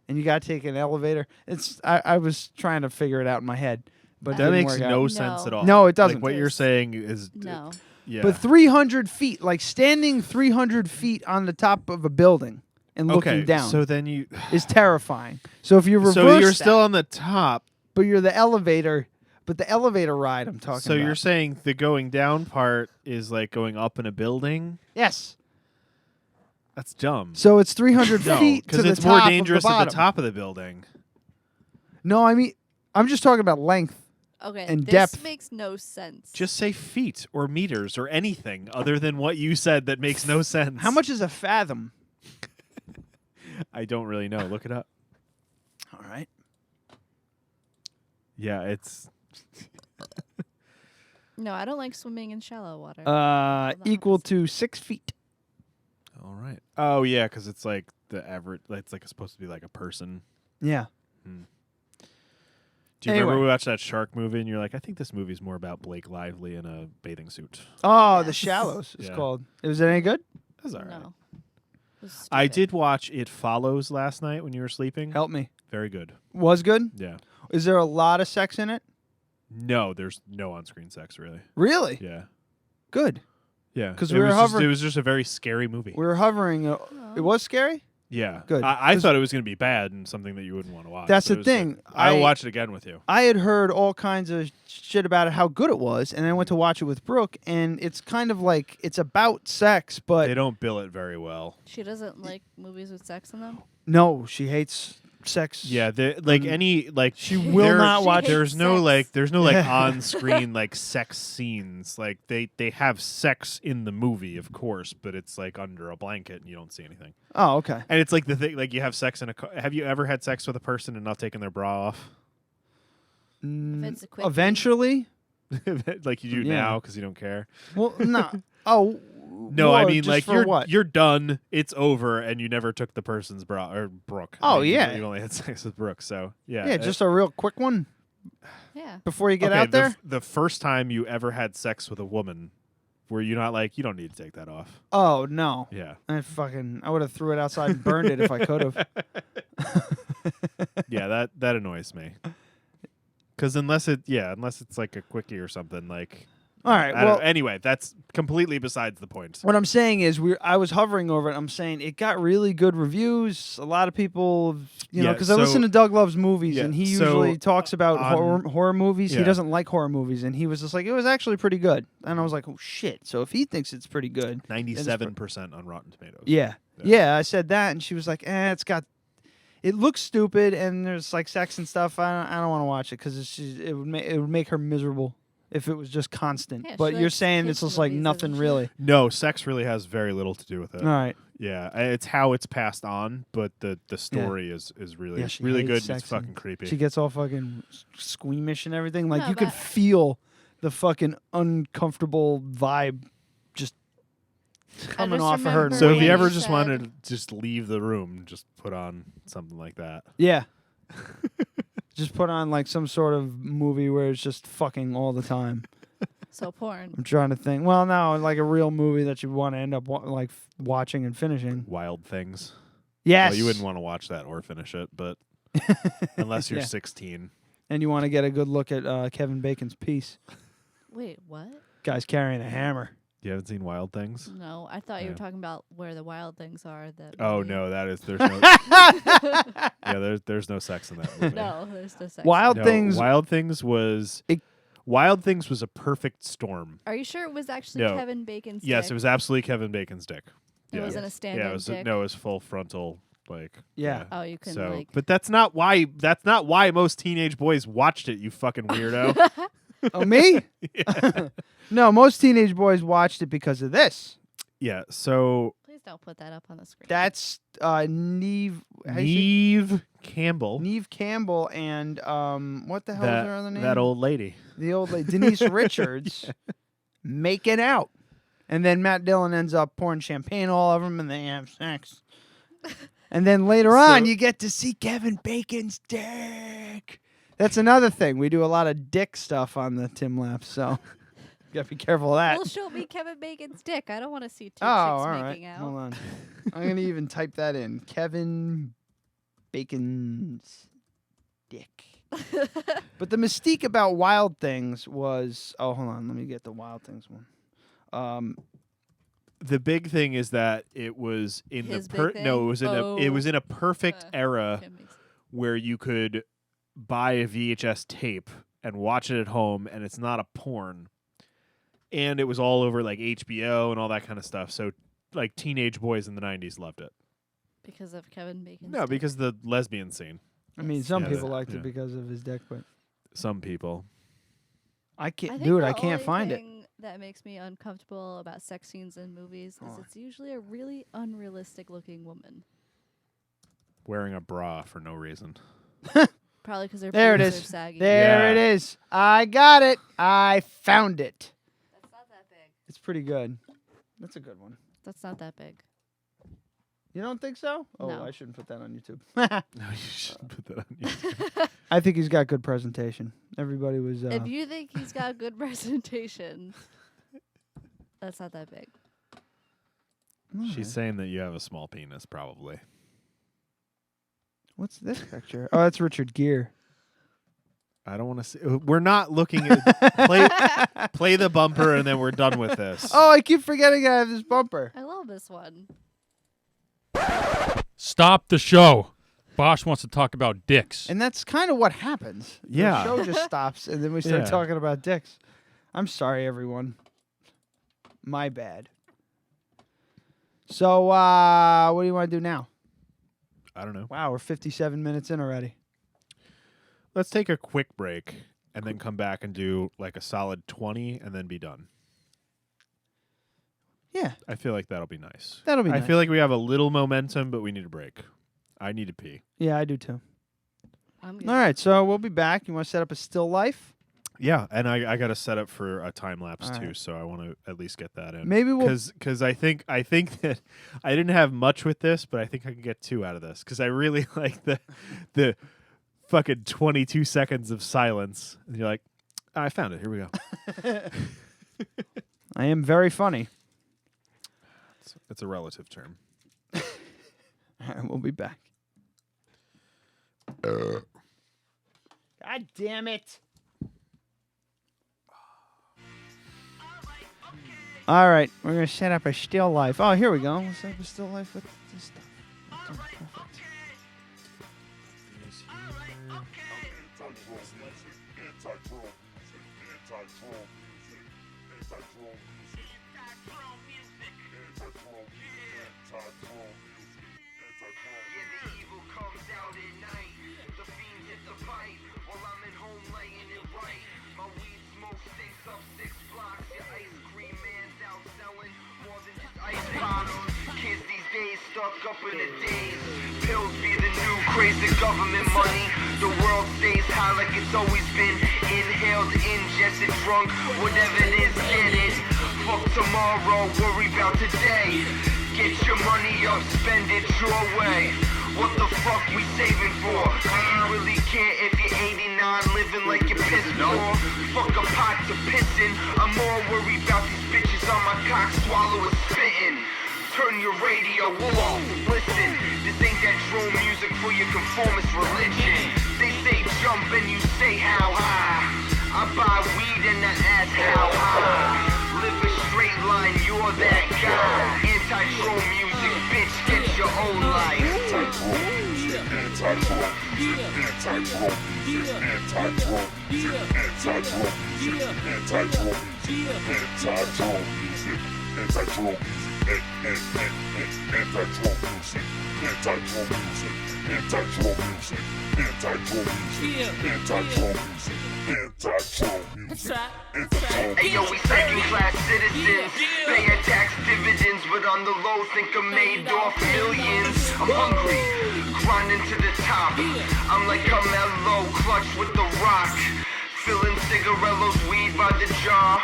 and you got to take an elevator. I was trying to figure it out in my head, but it that didn't makes work no out. sense at all. No, it doesn't. Like what you're saying is no. Yeah. But 300 feet, like standing 300 feet on the top of a building and looking down. So then you is terrifying. So if you reverse, so you're still on the top, but you're the elevator. But the elevator ride I'm talking so about. you're saying the going down part is like going up in a building? Yes. That's dumb. So it's 300 feet to the it's top more of the dangerous at bottom. the top of the building. No, I mean, I'm just talking about length. Okay, and this depth. makes no sense. Just say feet or meters or anything other than what you said that makes no sense. How much is a fathom? I don't really know. Look it up. All right. Yeah, it's No, I don't like swimming in shallow water. Equal to 6 feet. all right. Oh yeah, because it's like the average. It's like supposed to be like a person. Yeah. Do you Anyway. remember we watched that shark movie and you're like, I think this movie's more about Blake Lively in a bathing suit. Oh, The Shallows is Yeah. called. Was it any good? That's all right. No. I did watch It Follows last night when you were sleeping. Help me. Very good. Was good? Yeah. Is there a lot of sex in it? No, there's no on-screen sex really. Really? Yeah. Good. Yeah. 'Cause It we were was just- hovering- It was just a very scary movie. We were hovering. It was scary? Yeah. Good. I 'Cause thought it was going to be bad and something that you wouldn't want to watch. That's but the it was thing. good. I'll watch it again with you. I had heard all kinds of shit about it, how good it was, and then I went to watch it with Brooke, and it's kind of like it's about sex, but They don't bill it very well. She doesn't like movies with sex in them. no, she hates sex. Yeah, any she will not watch. There's no sex. like on-screen like sex scenes. Like they have sex in the movie, of course, but it's like under a blanket and you don't see anything. Oh, okay. And it's like the thing, like you have sex in a car. Have you ever had sex with a person and not taken their bra off? it's a quickie. Eventually. Like you do Yeah. now because you don't care. Well, no. Oh. No, I whoa, mean just like for what? you're done. It's over, and you never took the person's bra or Brooke. Oh, I mean, yeah. you only had sex with Brooke, so yeah. Yeah, just a real quick one Yeah. before you get Okay, out there. The first time you ever had sex with a woman, were you not like, you don't need to take that off? Oh no. Yeah. I would have threw it outside and burned it if I could have. Yeah, that annoys me. Because unless it's like a quickie or something, like. All right. I don't Well, know. Anyway, that's completely besides the point. what I'm saying is, I was hovering over it. I'm saying it got really good reviews. A lot of people, Yeah, because I listen to Doug Loves Movies, yeah, and he so usually talks about horror movies. He yeah. doesn't like horror movies, and he was just like, it was actually pretty good. And I was like, oh shit! So if he thinks it's pretty good, then it's 97% on Rotten Tomatoes. yeah, I said that, and she was like, it looks stupid, and there's like sex and stuff. I don't want to watch it because it would make her miserable if it was just constant. Yeah, but she you're likes saying kids it's just like movies, nothing doesn't she? really. No, sex really has very little to do with it. All right. Yeah, it's how it's passed on, but the story is really Yeah, she really hates good and sex it's fucking creepy. She gets all fucking squeamish and everything. Like No, you could but- feel the fucking uncomfortable vibe just coming just off of her. remember So if when you you ever just said- wanted to just leave the room, just put on something like that. Yeah. Just put on like some sort of movie where it's just fucking all the time. So porn. I'm trying to think. Well, no, like a real movie that you want to end up watching and finishing. Wild Things. Yes. Well, you wouldn't want to watch that or finish it, but unless you're 16. And you want to get a good look at Kevin Bacon's piece. Wait, what? Guy's carrying a hammer. You haven't seen Wild Things? No, I thought you were talking about Where the Wild Things Are. Oh no, there's no. there's no sex in that movie. No, there's no sex. Wild Things was a perfect storm. Are you sure it was actually Kevin Bacon's dick? Yes, it was absolutely Kevin Bacon's dick. It wasn't a stand-in Yeah, it was dick? no, it was full frontal, like. Yeah. Oh, you can So, like. but that's not why most teenage boys watched it. You fucking weirdo. Oh, me? No, most teenage boys watched it because of this. Yeah. So. Please don't put that up on the screen. That's Neve Campbell. Neve Campbell and what the hell is her other name? That old lady. The old lady, Denise Richards, making out. And then Matt Dillon ends up pouring champagne all over them and they have sex. And then later on, you get to see Kevin Bacon's dick. That's another thing. We do a lot of dick stuff on the Tim Laps, so you got to be careful of that. Well, show me Kevin Bacon's dick. I don't want to see two chicks all right. making out. Hold on. I'm going to even type that in. Kevin Bacon's dick. But the mystique about Wild Things was... Oh, hold on. Let me get the Wild Things one. The big thing is that it was in His the big no, thing? it was in a perfect era That makes- where you could buy a VHS tape and watch it at home, and it's not a porn. And it was all over like HBO and all that kind of stuff. So like teenage boys in the 90s loved it. Because of Kevin Bacon's No, dick. because of the lesbian scene. I mean, some Yeah, people that- liked yeah. it because of his dick, but Some people. I can't, I think dude. the I can't only find it. thing that makes me uncomfortable about sex scenes in movies is it's usually a really unrealistic looking woman. Wearing a bra for no reason. Probably because their There it boobs is. are saggy. There it is. I got it. I found it. That's not that big. It's pretty good. That's a good one. That's not that big. You don't think so? Oh, No. I shouldn't put that on YouTube. No, you shouldn't put that on YouTube. I think he's got good presentation. Everybody was. If you think he's got good presentation, that's not that big. She's saying that you have a small penis, probably. What's this picture? Oh, that's Richard Gere. I don't want to see. We're not looking at. Play the bumper, and then we're done with this. Oh, I keep forgetting I have this bumper. I love this one. Stop the show. Bosch wants to talk about dicks. And that's kind of what happens. Yeah. The show just stops, and then we start Yeah. talking about dicks. I'm sorry, everyone. My bad. So, what do you want to do now? I don't know. Wow, we're 57 minutes in already. Let's take a quick break and then come back and do like a solid 20 and then be done. Yeah. I feel like that'll be nice. That'll be I nice. feel like we have a little momentum, but we need a break. I need to pee. Yeah, I do too. I'm good. All right, so we'll be back. You want to set up a still life? Yeah, and I got to set up for a time lapse All too, right. so I want to at least get that in. Maybe we'll- because I think that I didn't have much with this, but I think I can get 2 out of this because I really like the fucking 22 seconds of silence, and you're like, I found it. Here we go. I am very funny. It's a relative term. All right, we'll be back. God damn it. All right, we're going to set up a still life. Oh, here we go. Let's set up a still life with this stuff. Perfect. Kids these days stuck up in the days. Pills be the new crazy government money. The world stays high like it's always been. Inhaled, ingested, drunk, whatever it is, get it. Fuck tomorrow, worry about today. Get your money up, spend it your way. What the fuck we saving for? I ain't really care if you're 89, living like you're piss poor. Fuck a pot to pissin'. I'm more worried about these bitches on my cock swallow and spittin'. Turn your radio off, listen. This ain't that drone music for your conformist religion. They say jump and you say how high. I buy weed and I ask how high. Live a straight line, you're that guy. Anti-drone music, bitch, get your own life. Anti-drone music, anti-drone music, anti-drone music, anti-drone music, anti-drone music, anti-drone music, anti-drone music, anti-drone music, anti-drone music, anti-drone music, anti-drone music, anti-drone music, anti-drone music, anti-drone music, anti-drone. Hey yo, we second class citizens, paying tax dividends, but on the low think I made off millions. I'm hungry, grinding to the top. I'm like Carmelo, clutch with the rock. Filling cigarillos, weed by the jar.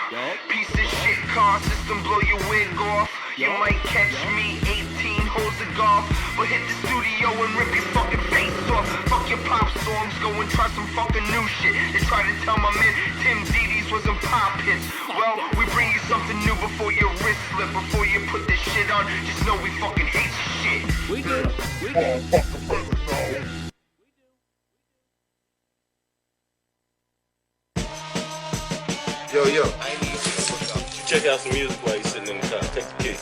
Piece of shit car system, blow your wig off. You might catch me 18 holes of golf, but hit the studio and rip your fucking face off. Fuck your pop songs, go and try some fucking new shit. They try to tell my man Tim Diddy's wasn't pop hits. Well, we bring you something new before your wrist slip. Before you put this shit on, just know we fucking hate shit. We do. Yo, I need you to check out some music while you're sitting in the car. Take the key.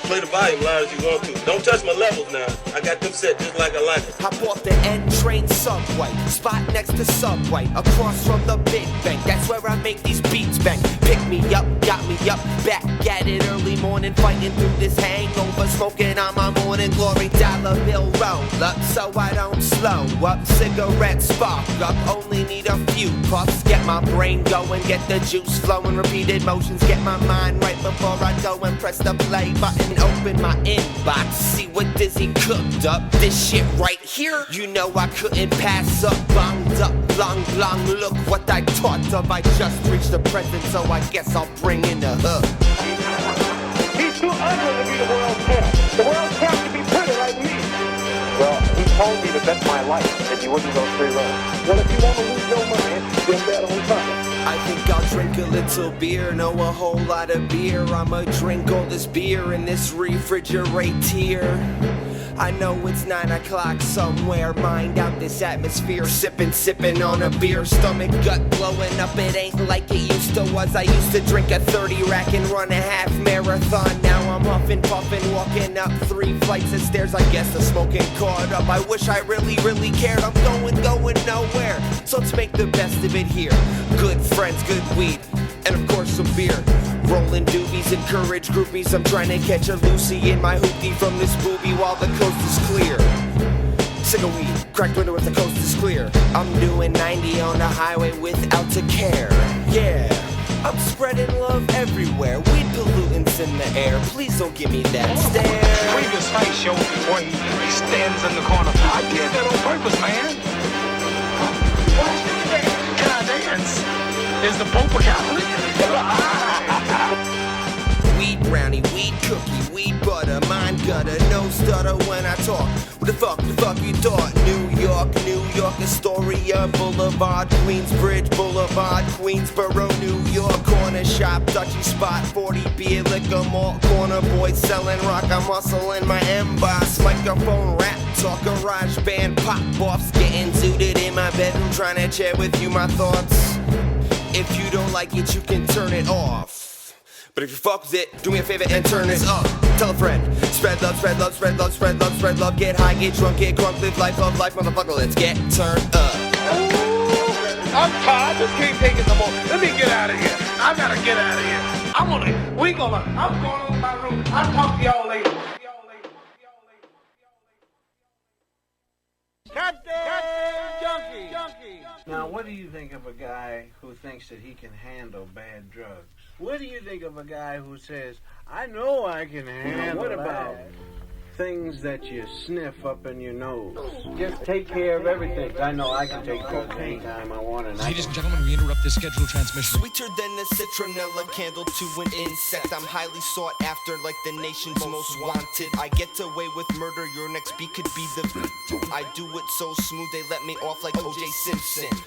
Play the volume loud as you want to. Don't touch my levels now. I got them set just like I like it. Hop off the N train subway, spot next to Subway, across from the Big Bank. That's where I make these beats bang. Pick me up, got me up, back at it early morning, fighting through this hangover, smoking on my morning glory. Dollar bill roll up so I don't slow up. Cigarette spark up, only need a few puffs. Get my brain going, get the juice flowing, repeated motions, get my mind right before I go and press the play button. Open my inbox, see what Dizzy cooked up. This shit right here, you know I couldn't pass up. Bonged up, long, look what I taught of. I just reached the present, so I guess I'll bring in the hook. He's too ugly to be the world's champ. The world's champ should be pretty like me. Well, he told me to bet my life that you wouldn't go 3 rounds. Well, if you want to lose your money, then bet on something. I think I'll drink a little beer, know a whole lot of beer. I'ma drink all this beer in this refrigerator. I know it's 9 o'clock somewhere, mind out this atmosphere. Sipping on a beer, stomach gut blowing up. It ain't like it used to was. I used to drink a 30 rack and run a half marathon. Now I'm huffing, puffing, walking up 3 flights of stairs. I guess the smoking caught up. I wish I really cared. I'm going nowhere. So let's make the best of it here. Good friends, good weed, and of course some beer. Rolling doobies, encourage groupies. I'm trying to catch a Lucy in my hoopty from this booby while the coast is clear. Sick of weed, cracked window if the coast is clear. I'm doing 90 on the highway without a care. Yeah, I'm spreading love everywhere. Weed pollutants in the air. Please don't give me that stare. Previous fight showed me where he stands in the corner. I did that on purpose, man. Can I dance? Is the Pope a Catholic? Weed brownie, weed cookie, weed butter, mind gutter, no stutter when I talk. What the fuck you thought? New York, Astoria Boulevard, Queensbridge Boulevard, Queensboro, New York, corner shop, Dutchy spot, 40 beer, liquor, malt, corner boys selling rock, I'm hustling my M-Boss, microphone rap, talk, garage band, pop-offs, getting zooted in my bedroom, trying to share with you my thoughts. If you don't like it, you can turn it off. But if you fuck with it, do me a favor and turn this up. Tell a friend. Spread love, spread love, spread love, spread love, spread love. Get high, get drunk, get crunk, live life, love life, motherfucker. Let's get turned up. Ooh, I'm tired. Just can't take it no more. Let me get out of here. I gotta get out of here. I'm going to my room. I'll talk to y'all later. Junkie. Now, what do you think of a guy who thinks that he can handle bad drugs? What do you think of a guy who says, I know I can handle What about things that you sniff up in your nose? Just take care of everything. I know I can take cocaine anytime I want to. Ladies and gentlemen, we interrupt this scheduled transmission. Sweeter than a citronella candle to an insect. I'm highly sought after like the nation's most wanted. I get away with murder, your next beat could be the victim. I do it so smooth, they let me off like O.J. Simpson.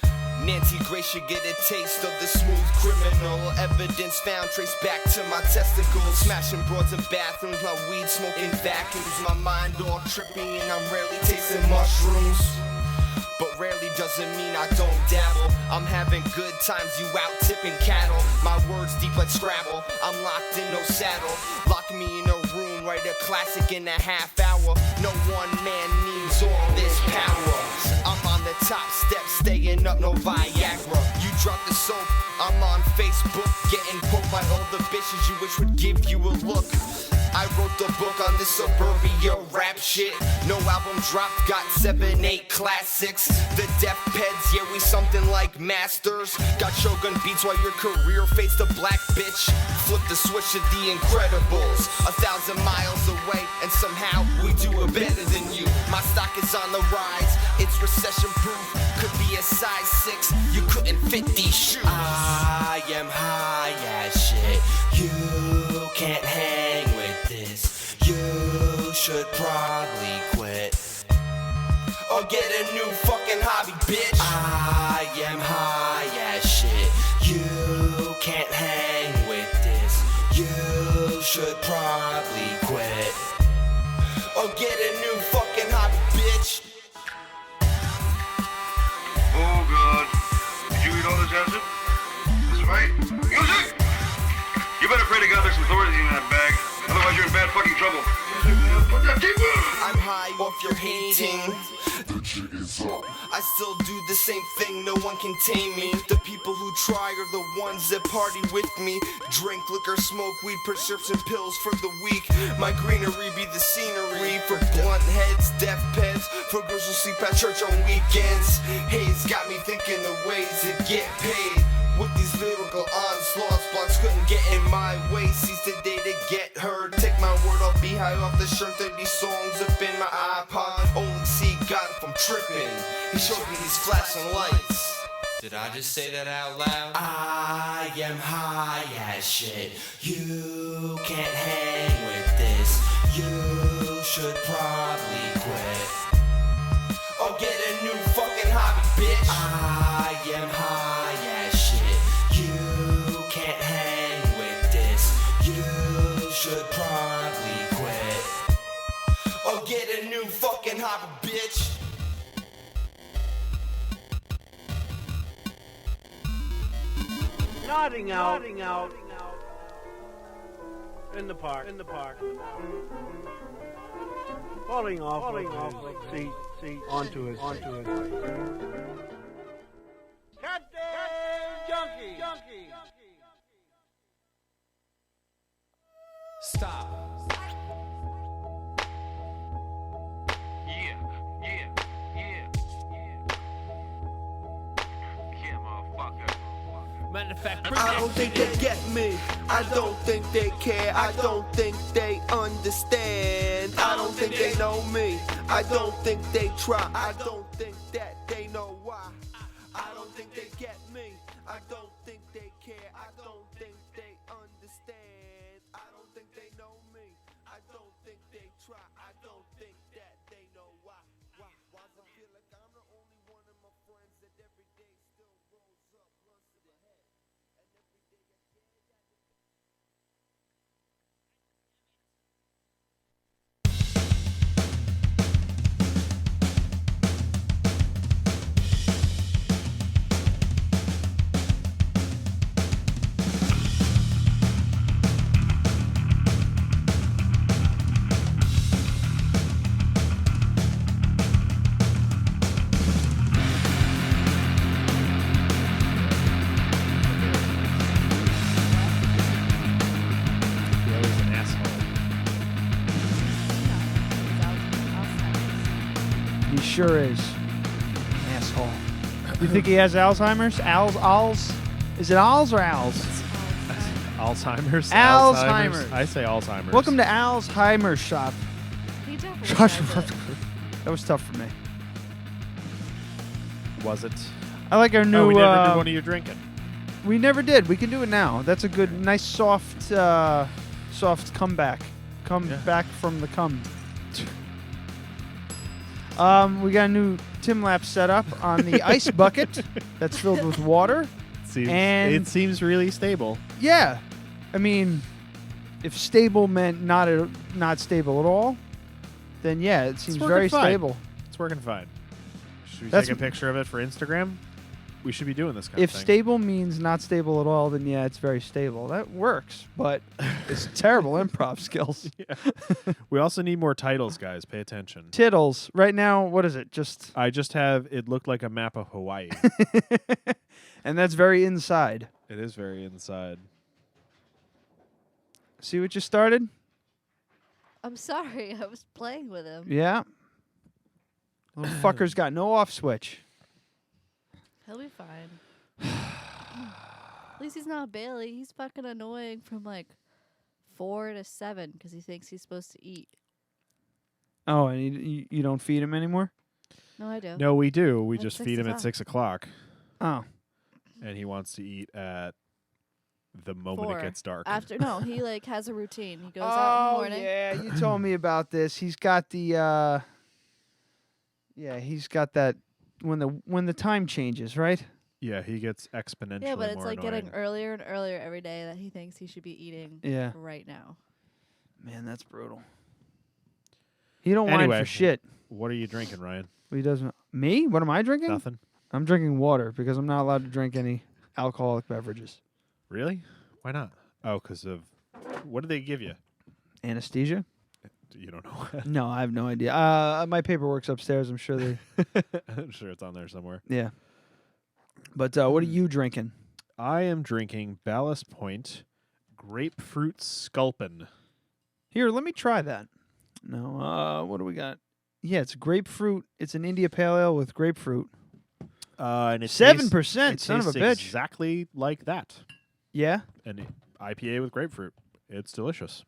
Nancy Grace should get a taste of the smooth criminal. Evidence found traced back to my testicles. Smashing broads in bathrooms, my weed smoking vacuums. My mind all trippy and I'm rarely tasting mushrooms. But rarely doesn't mean I don't dabble. I'm having good times, you out tipping cattle. My words deep like Scrabble, I'm locked in no saddle. Lock me in a room, write a classic in a half hour. No one man needs all this power. I'm on the top step, staying up, no Viagra. You drop the soap, I'm on Facebook, getting poked by all the bitches you wish would give you a look. I wrote the book on this suburbia rap shit. No album dropped, got 7-8 classics. The Def Peds, yeah, we something like masters. Got Shogun beats while your career faced a black bitch. Flip the switch to the Incredibles, 1,000 miles away, and somehow we do it better than you. My stock is on the rise, it's recession proof. Could be a size 6, you couldn't fit these shoes. I am high as shit, you can't hang with this. You should probably quit or get a new fucking hobby, bitch. I am high as shit, you can't hang with this. You should probably quit or get a new fucking hobby, bitch. Oh god, did you eat all this acid? That's right. Music! You better pray to God there's some authorities in that bag. Otherwise you're in bad fucking trouble. Put that tape on! I'm high off your hating. I still do the same thing, no one can tame me. The people who try are the ones that party with me. Drink, liquor, smoke weed, prescription pills for the weak. My greenery be the scenery for blunt heads, deaf pets, for girls who sleep at church on weekends. Haze got me thinking the ways to get paid. With these lyrical onslaughts, blocks couldn't get in my way. Seize the day to get heard. Take my word, I'll be high off the shirt. 30 songs up in my iPod. Only see God if I'm tripping. He showed me these flashing lights. Did I just say that out loud? I am high as shit. You can't hang with this. You should probably quit or get a new fucking hobby, bitch. I am high as shit. You can't hang with this. You should probably quit or get a new fucking hobby, bitch. Nodding out. In the park. Falling off of seat onto his. Captain Junkie. Stop. Yeah, motherfucker. Matter of fact, I don't think they get me. I don't think they care. I don't think they understand. I don't think they know me. I don't think they try. I don't think that they know why. I don't think they get me. I don't think they care. I don't think they understand. I don't think they know me. I don't think they try. I don't think that they know why. Why do I feel like I'm the only one of my friends that every day still rolls up, runs to the head, and every day I Sure is. Asshole. You think he has Alzheimer's? Al's? Is it Al's or Al's? Alzheimer's? Alzheimer's. I say Alzheimer's. Welcome to Alzheimer's shop. He definitely says it. That was tough for me. Was it? I like our new... Oh, we never did one of your drinking. We never did. We can do it now. That's a good, nice, soft comeback. Come back from the cum. We got a new Tim Lap setup on the ice bucket that's filled with water. It seems really stable. Yeah. I mean, if stable meant not stable at all, then yeah, it seems very stable. It's working fine. Should we That's take a picture of it for Instagram? We should be doing this kind If of thing. stable means not stable at all, then yeah, it's very stable. That works, but it's terrible improv skills. Yeah. We also need more titles, guys. Pay attention. Tittles. Right now, what is it? I just have it looked like a map of Hawaii. And that's very inside. It is very inside. See what you started? I'm sorry. I was playing with him. Yeah. Little fucker's got no off switch. He'll be fine. At least he's not Bailey. He's fucking annoying from like 4 to 7 because he thinks he's supposed to eat. Oh, and you don't feed him anymore? No, I do. No, we do. We At just 6 feed him at o'clock. 6 o'clock. Oh. And he wants to eat at the moment 4. it gets dark. No, he like has a routine. He goes out in the morning. Yeah, you told me about this. He's got the he's got that when the time changes, right? Yeah, he gets exponentially Yeah, but it's more like annoying. getting earlier and earlier every day that he thinks he should be eating right now. Man, that's brutal. He don't whine for shit. What are you drinking, Ryan? He doesn't. Me? What am I drinking? Nothing. I'm drinking water because I'm not allowed to drink any alcoholic beverages. Really? Why not? Oh, because of what did they give you? Anesthesia? You don't know. No, I have no idea. My paperwork's upstairs. I'm sure they. I'm sure it's on there somewhere. Yeah. But what are you drinking? I am drinking Ballast Point Grapefruit Sculpin. Here, let me try that. No, what do we got? Yeah, it's grapefruit. It's an India Pale Ale with grapefruit. And it 7%, tastes son of a bitch. Exactly like that. Yeah. An IPA with grapefruit. It's delicious.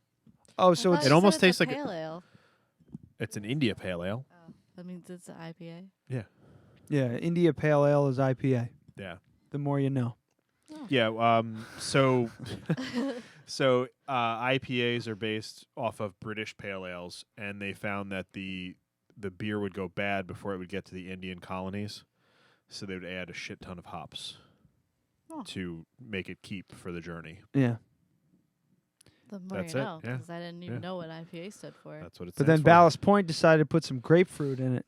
Oh, so it almost tastes like pale ale. It's an India Pale Ale. Oh, that means it's an IPA. Yeah. Yeah, India Pale Ale is IPA. Yeah. The more you know. Yeah. So IPAs are based off of British pale ales, and they found that the beer would go bad before it would get to the Indian colonies, so they would add a shit ton of hops to make it keep for the journey. Yeah. The more That's you it, know, yeah. because I didn't even know what IPA stood for. That's what it But stands then for. Ballast Point decided to put some grapefruit in it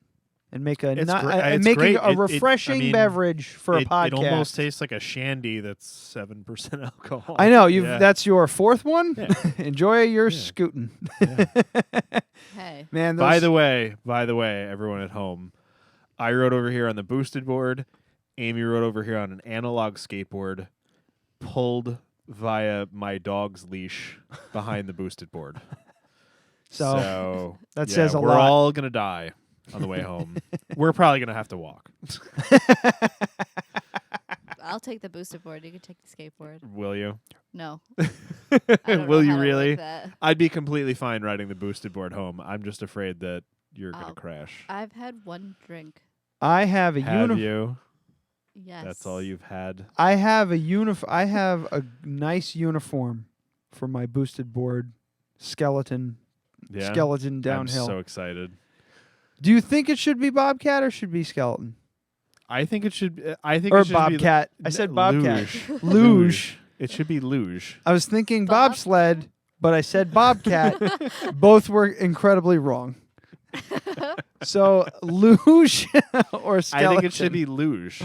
and make a It's make great. a refreshing beverage for a podcast. It almost tastes like a shandy that's 7% alcohol. I know Yeah. that's your fourth one. Yeah. Enjoy your scooting. Hey, man. By the way, everyone at home, I rode over here on the boosted board. Amy rode over here on an analog skateboard, pulled via my dog's leash behind the boosted board. So that yeah, says a we're lot. We're all gonna die on the way home. We're probably gonna have to walk. I'll take the boosted board. You can take the skateboard. Will you? No. Will you how to really? work that. I'd be completely fine riding the boosted board home. I'm just afraid that you're Oh. gonna crash. I've had one drink. I have a Have you? Yes. That's all you've had. I have a nice uniform for my boosted board skeleton Yeah. skeleton downhill. I'm so excited. Do you think it should be Bobcat or should be skeleton? I think it should. I think Or it should Bobcat. Be I said Bobcat. Luge. Luge. It should be luge. I was thinking bobsled, but I said Bobcat. Both were incredibly wrong. So luge or skeleton? I think it should be luge.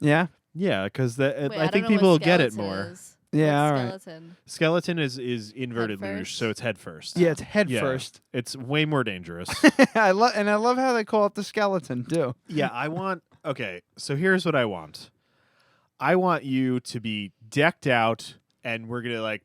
Yeah. Yeah, because Wait, I think don't know people will what get it skeleton more. is. Yeah, What's all right. skeleton? Skeleton is inverted Head luge, first? so it's head first. Yeah, it's head Yeah. first. It's way more dangerous. I love how they call it the skeleton too. Yeah, I want. Okay, so here's what I want. I want you to be decked out, and we're gonna like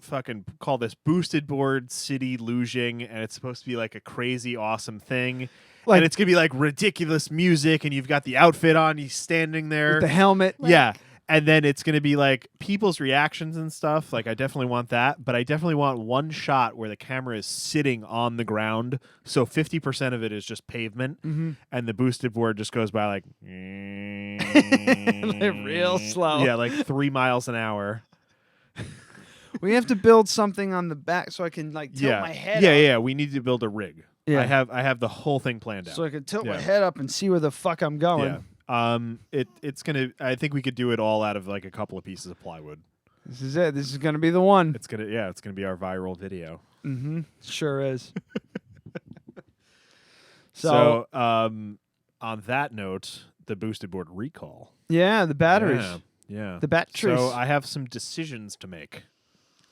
fucking call this boosted board city luging, and it's supposed to be like a crazy awesome thing. Like- and it's gonna be like ridiculous music, and you've got the outfit on, you standing there, With the helmet. yeah. And then it's going to be like people's reactions and stuff. Like, I definitely want that. But I definitely want one shot where the camera is sitting on the ground. So 50% of it is just pavement. Mhm. And the boosted board just goes by like Like real slow. Yeah, like 3 miles an hour. We have to build something on the back so I can like tilt Yeah. my head. Yeah, up. yeah. We need to build a rig. Yeah. I have the whole thing planned out. So I can tilt my Yeah. head up and see where the fuck I'm going. Yeah. It's gonna. I think we could do it all out of like a couple of pieces of plywood. This is it. This is gonna be the one. It's gonna be our viral video. Mm-hmm. Sure is. So, on that note, the boosted board recall. Yeah, the batteries. Yeah. The batteries. So I have some decisions to make.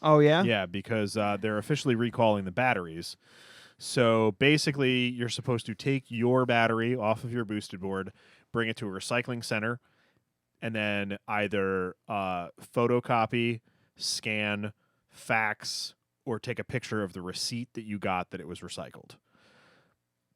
Oh yeah. Yeah, because they're officially recalling the batteries. So basically, you're supposed to take your battery off of your boosted board, bring it to a recycling center, and then either photocopy, scan, fax, or take a picture of the receipt that you got that it was recycled.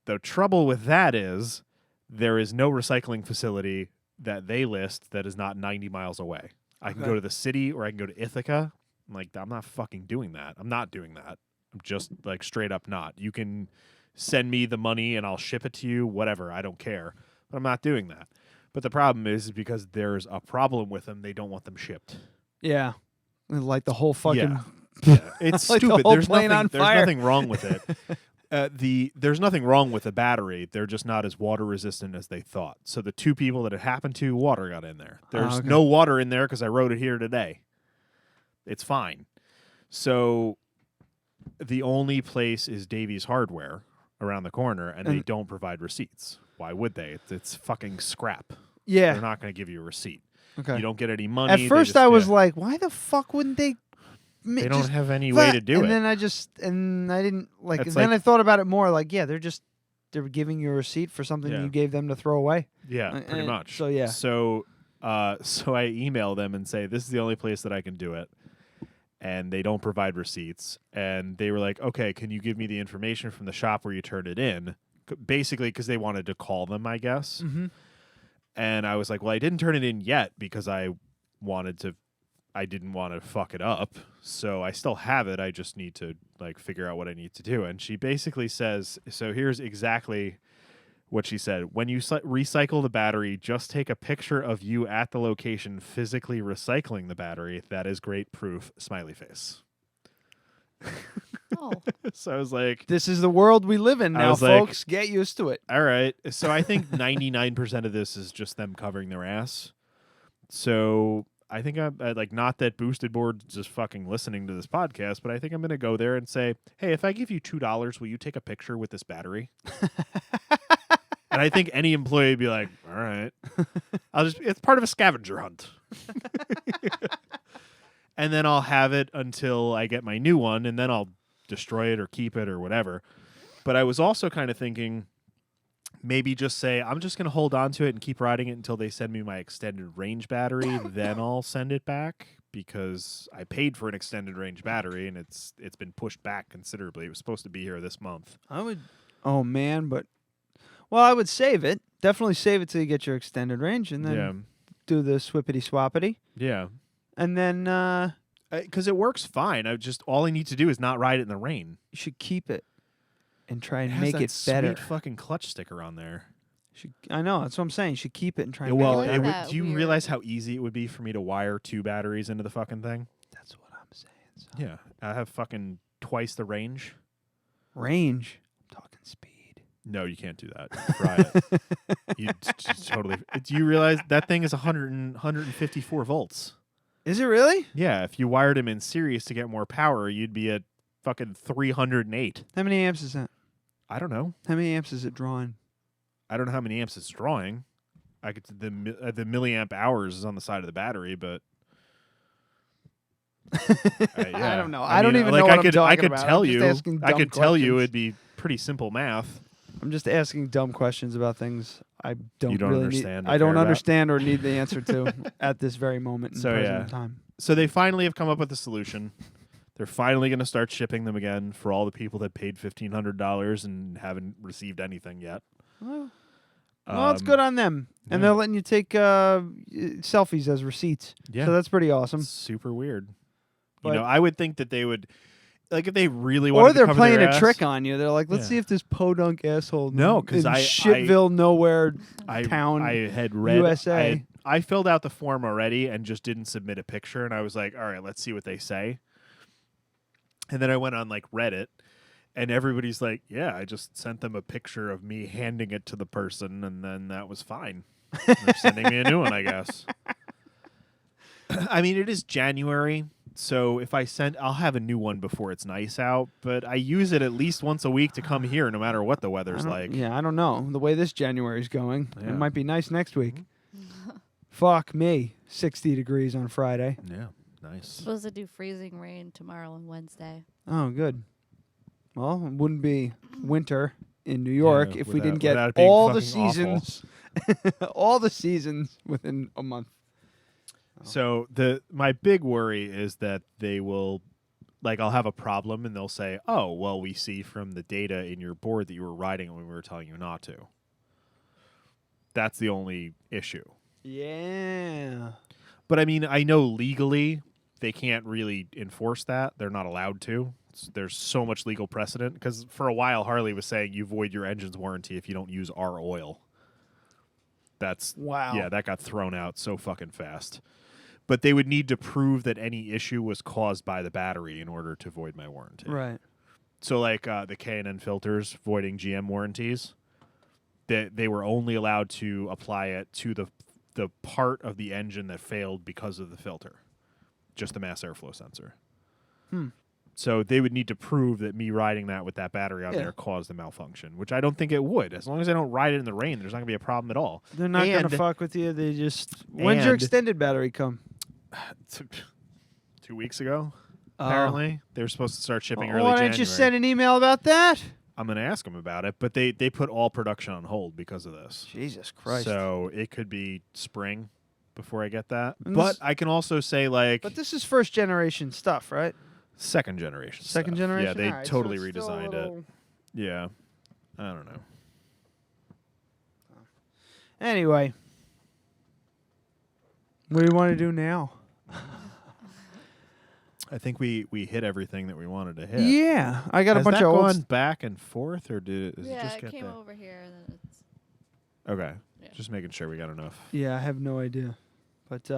The trouble with that is there is no recycling facility that they list that is not 90 miles away. I can go to the city or I can go to Ithaca. I'm not fucking doing that. I'm not doing that. I'm just like straight up not. You can send me the money and I'll ship it to you, whatever. I don't care. But I'm not doing that. But the problem is because there's a problem with them, they don't want them shipped. Yeah. Like the whole fucking. Yeah. It's like stupid. The whole There's plane nothing. on There's fire. nothing wrong with it. There's nothing wrong with the battery. They're just not as water resistant as they thought. So the two people that it happened to, water got in there. There's okay. no water in there because I wrote it here today. It's fine. So the only place is Davies Hardware around the corner, and they don't provide receipts. Why would they? It's fucking scrap. Yeah. They're not going to give you a receipt. Okay. You don't get any money. At They first, just- I was yeah. like, "Why the fuck wouldn't they?" They don't have any way to do and it. then I didn't like. It's And then like- I thought about it more. Like, yeah, they're giving you a receipt for something Yeah. you gave them to throw away. Yeah, pretty much. So yeah. So I email them and say, this is the only place that I can do it. And they don't provide receipts. And they were like, okay, can you give me the information from the shop where you turned it in? Basically, because they wanted to call them, I guess. Mm-hmm. And I was like, well, I didn't turn it in yet because I didn't want to fuck it up. So I still have it. I just need to like figure out what I need to do. And she basically says, so here's exactly what she said. When you recycle the battery, just take a picture of you at the location physically recycling the battery. That is great proof. Smiley face. Oh. So I was like, This is the world we live in I now, was like, folks. Get used to it. all right. So I think 99% of this is just them covering their ass. So I think I'm like, not that Boosted Board's just fucking listening to this podcast, but I think I'm going to go there and say, hey, if I give you $2, will you take a picture with this battery? And I think any employee would be like, all right. It's part of a scavenger hunt. And then I'll have it until I get my new one, and then I'll destroy it or keep it or whatever. But I was also kind of thinking, maybe just say, I'm just going to hold on to it and keep riding it until they send me my extended range battery. Then I'll send it back because I paid for an extended range battery and it's been pushed back considerably. It was supposed to be here this month. Oh man, I would save it. Definitely save it till you get your extended range, and then do the swippity swappity. Yeah. And then because it works fine. All I need to do is not ride it in the rain. You should keep it and try and has make that it better. Sweet fucking clutch sticker on there. I know, that's what I'm saying. You should keep it and try and Well, make it better. do you realize how easy it would be for me to wire 2 batteries into the fucking thing? That's what I'm saying. So. Yeah, I have fucking twice the range. Range? I'm talking speed. No, you can't do that. Try it. You totally. Do you realize that thing is 154 volts? Is it really? Yeah, if you wired him in series to get more power, you'd be at fucking 308. How many amps is that? I don't know. How many amps is it drawing? I don't know how many amps it's drawing. The milliamp hours is on the side of the battery, but I don't know. I mean, don't even like, know what I could, I'm talking I could about. tell I'm just you. asking I dumb could tell you questions. it'd be pretty simple math. I'm just asking dumb questions about things I don't, You don't really understand need. or I don't care about? understand or need the answer to at this very moment in present time. So they finally have come up with a solution. They're finally going to start shipping them again for all the people that paid $1,500 and haven't received anything yet. Well, it's good on them. And they're letting you take selfies as receipts. Yeah. So that's pretty awesome. It's super weird. But- I would think that they would, like, if they really wanted Or they're to cover playing their a ass, trick on you. They're like, let's Yeah. see if this podunk asshole No, 'cause in I- Shitville, nowhere I town, I had read USA. I filled out the form already and just didn't submit a picture, and I was like, all right, let's see what they say. And then I went on like Reddit, And everybody's like, yeah, I just sent them a picture of me handing it to the person, and then that was fine. They're sending me a new one, I guess. I mean, it is January, so if I send, I'll have a new one before it's nice out, but I use it at least once a week to come here, no matter what the weather's like. Yeah, I don't know. The way this January's going, Yeah. it might be nice next week. Fuck me. 60 degrees on Friday. Yeah, nice. Supposed to do freezing rain tomorrow and Wednesday. Oh, good. Well, it wouldn't be winter in New York if we didn't get without it being all the fucking awful. seasons, all the seasons within a month. So my big worry is that they will, like, I'll have a problem and they'll say, oh, well, we see from the data in your board that you were writing it when we were telling you not to. That's the only issue. Yeah. But I mean, I know legally they can't really enforce that. They're not allowed to. There's so much legal precedent because for a while Harley was saying you void your engine's warranty if you don't use our oil. That's wow. Yeah, that got thrown out so fucking fast. But they would need to prove that any issue was caused by the battery in order to void my warranty. Right. So like the K&N filters voiding GM warranties, they were only allowed to apply it to the part of the engine that failed because of the filter, just the mass airflow sensor. So they would need to prove that me riding that with that battery on there caused the malfunction, which I don't think it would. As long as I don't ride it in the rain, there's not going to be a problem at all. They're not going to fuck with you. They just... When's your extended battery come? 2 weeks ago, apparently. They were supposed to start shipping early Why January. didn't you send an email about that? I'm going to ask them about it, but they put all production on hold because of this. Jesus Christ. So it could be spring before I get that. And But this- I can also say, like... But this is first generation stuff, right? Second generation Second stuff. generation? Yeah, they Alright, so totally it's still a redesigned little- it. Yeah. I don't know. Anyway. What do you want to do now? I think we hit everything that we wanted to hit. Yeah, I got a Has bunch that of old gone st- back and forth, or did it Yeah, just it get came there? over here and then it's... Okay. Just making sure we got enough. Yeah, I have no idea. But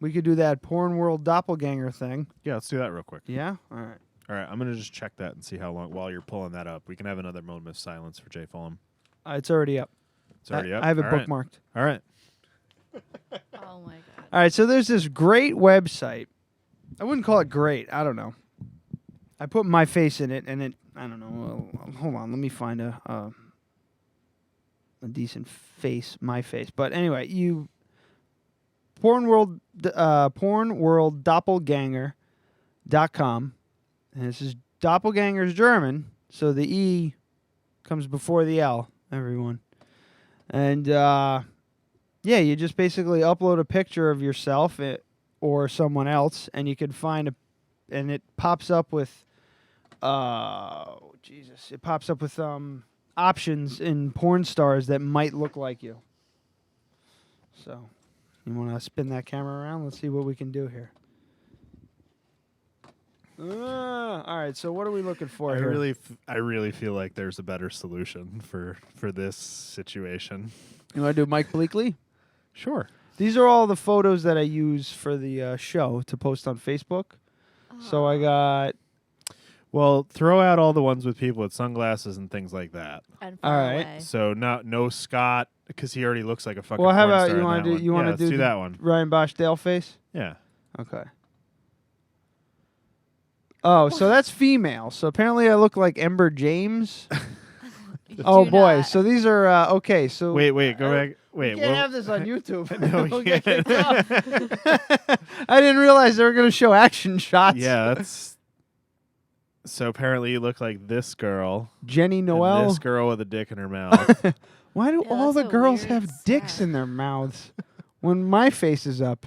we could do that Porn World Doppelganger thing. Yeah, let's do that real quick. Yeah? All right. All right, I'm going to just check that and see how long, while you're pulling that up. We can have another moment of silence for Jay Fulham. It's already up. It's already up? I have it All right. bookmarked. All right. Oh, my God. All right, so there's this great website. I wouldn't call it great. I don't know. I put my face in it, and it, I don't know. Well, hold on. Let me find a decent face, my face. But anyway, pornworlddoppelganger.com. And this is Doppelganger's German, so the E comes before the L, everyone. And, yeah, you just basically upload a picture of yourself or someone else, and you can find and it pops up with, it pops up with options in porn stars that might look like you. So, you want to spin that camera around? Let's see what we can do here. All right, so what are we looking for here? I really feel like there's a better solution for this situation. You want to do Mike Bleakley? Sure. These are all the photos that I use for the show to post on Facebook. So I got... Well, throw out all the ones with people with sunglasses and things like that. And All right. So no Scott, because he already looks like a fucking Well, how porn about star you in want that to do? one. You want Yeah, to let's do that one? Ryan Bosch Dale face? Yeah. Okay. Oh, so that's female. So apparently I look like Ember James. Oh do boy. not. So these are okay. So Wait, go back. Wait, you can't what- have this on YouTube. No, We'll you get can't. kicked off. I didn't realize they were going to show action shots. Yeah, that's. So apparently you look like this girl, Jenny and Noel. this girl with a dick in her mouth. Why do all that's the a girls weird have dicks in their mouths when my face is up?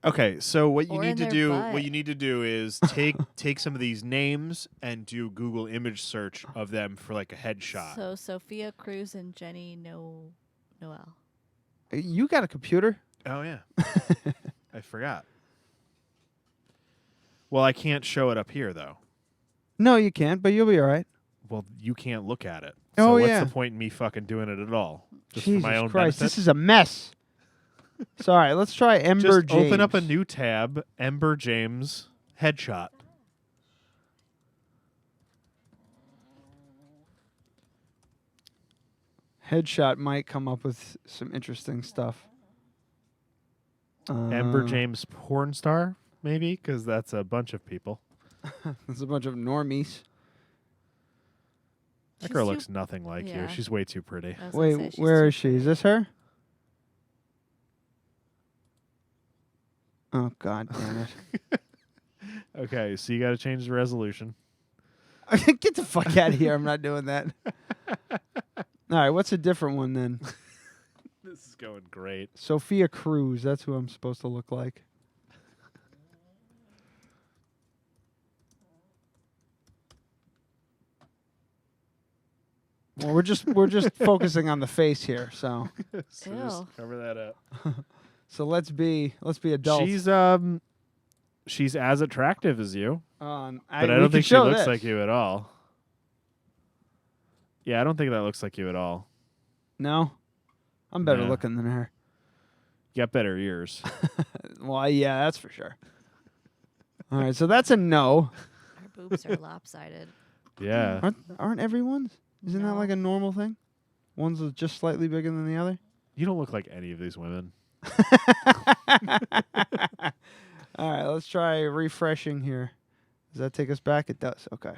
Okay, so what you Or need in to their do, butt. what you need to do is take some of these names and do Google image search of them for like a headshot. So Sophia Cruz and Jenny Noel. You got a computer? Oh yeah, I forgot. Well, I can't show it up here though. No, you can't, but you'll be all right. Well, you can't look at it. Oh, so what's yeah. the point in me fucking doing it at all? Just Jesus for my own Christ, benefit? this is a mess. So, all right, let's try Ember Just James. open up a new tab, Ember James headshot. Headshot might come up with some interesting stuff. Amber James porn star, maybe, because that's a bunch of people. There's a bunch of normies. That girl looks nothing like you. She's way too pretty. Wait, where is she? Is this her? Oh, God damn it. Okay, so you got to change the resolution. Get the fuck out of here. I'm not doing that. All right, what's a different one then? This is going great. Sophia Cruz. That's who I'm supposed to look like. Well, we're just focusing on the face here, so. So just cover that up. So let's be adults. She's as attractive as you, but I we don't can think she show looks this. like you at all. Yeah, I don't think that looks like you at all. No, I'm better Nah. looking than her. You got better ears. Well, yeah, that's for sure. All right, so that's a no. Her boobs are lopsided. Yeah. Aren't everyone's? Isn't that like a normal thing? One's just slightly bigger than the other. You don't look like any of these women. All right, let's try refreshing here. Does that take us back? It does. Okay.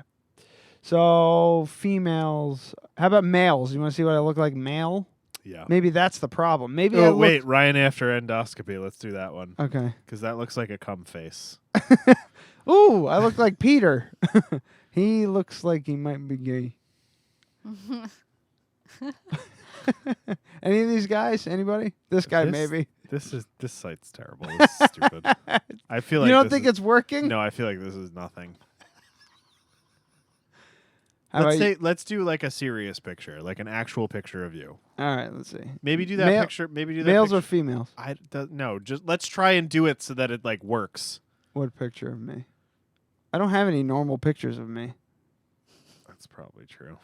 So females. How about males? You want to see what I look like male? Yeah. Maybe that's the problem. Maybe I Oh, look- wait, Ryan after endoscopy. Let's do that one. Okay. Because that looks like a cum face. Ooh, I look like Peter. He looks like he might be gay. Any of these guys? Anybody? This guy maybe. This site's terrible. This is stupid. I feel like You don't this think is- it's working? No, I feel like this is nothing. How Let's about you- let's do like a serious picture, like an actual picture of you. All right, let's see. Maybe do that picture. Maybe do that. Males or picture. females? No. Just let's try and do it so that it like works. What picture of me? I don't have any normal pictures of me. That's probably true.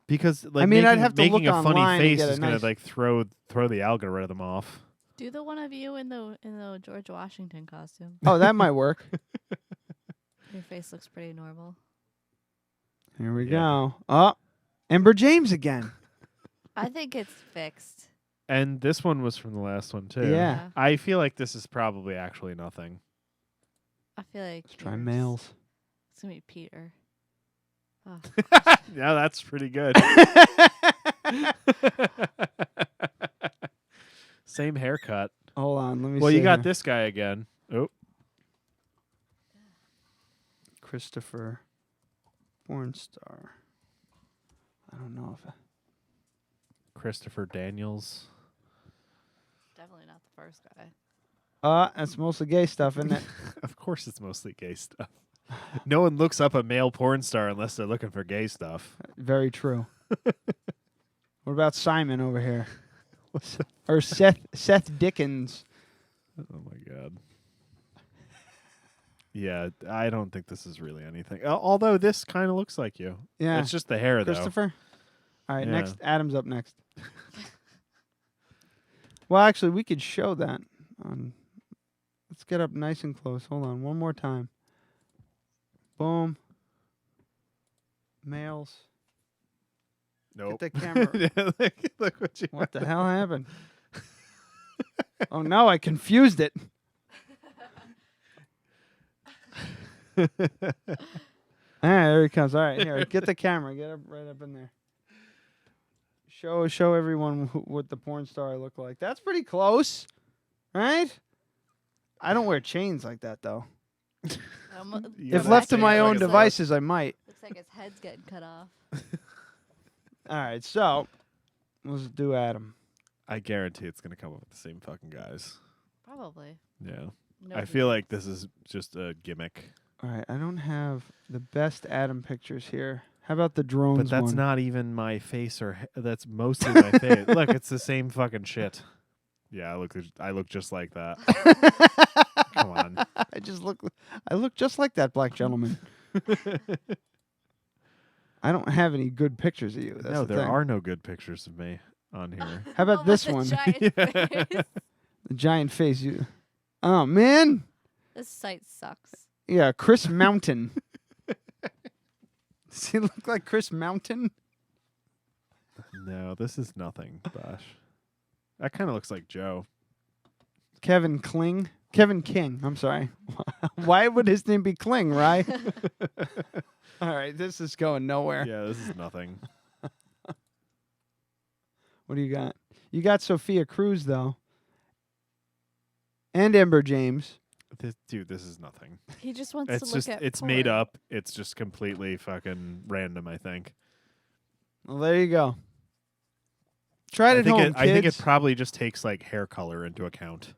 Because like I mean, I'd making, have to making look a funny online and face get a is gonna nice- like throw the algorithm off. Do the one of you in the George Washington costume. Oh, that might work. Your face looks pretty normal. Here we go. Oh, Ember James again. I think it's fixed. And this one was from the last one too. Yeah. I feel like this is probably actually nothing. I feel like Let's try males. it's gonna be Peter. Oh. Yeah, that's pretty good. Same haircut. Hold on, let me. Well, see you got here. this guy again. Oh, Christopher, porn star. I don't know if. Christopher Daniels. Definitely not the first guy. That's mostly gay stuff, isn't it? Of course, it's mostly gay stuff. No one looks up a male porn star unless they're looking for gay stuff. Very true. What about Simon over here? Or Seth Dickens? Oh my god. Yeah, I don't think this is really anything. Although this kind of looks like you. Yeah. It's just the hair, though. Christopher? All right, Yeah. next. Adam's up next. Well, actually, we could show that. Let's get up nice and close. Hold on, one more time. Boom. Males. Nope. Get the camera. Look what you. What the hell happened? Oh no, I confused it. All right, there he comes. All right, here, get the camera. Get up right up in there. Show everyone what the porn star I look like. That's pretty close, right? I don't wear chains like that though. If left to my own devices, I might. Looks like his head's getting cut off. All right, so let's do Adam. I guarantee it's going to come up with the same fucking guys. Probably. Yeah. No I feel like this is just a gimmick. All right, I don't have the best Adam pictures here. How about the drones But that's one? not even my face, or that's mostly my face. Look, it's the same fucking shit. Yeah, I look just like that. Come on. I look just like that black gentleman. I don't have any good pictures of you. That's No, the there thing. are no good pictures of me on here. How about this the one? giant face? The giant face. Oh man. This site sucks. Yeah, Chris Mountain. Does he look like Chris Mountain? No, this is nothing, Bosh. That kind of looks like Joe. Kevin King. I'm sorry. Why would his name be Kling, right? All right, this is going nowhere. Yeah, this is nothing. What do you got? You got Sophia Cruz, though. And Ember James. This is nothing. He just wants It's to look at it's porn. made up. It's just completely fucking random, I think. Well, there you go. Try it at home, kids. I think it probably just takes like hair color into account.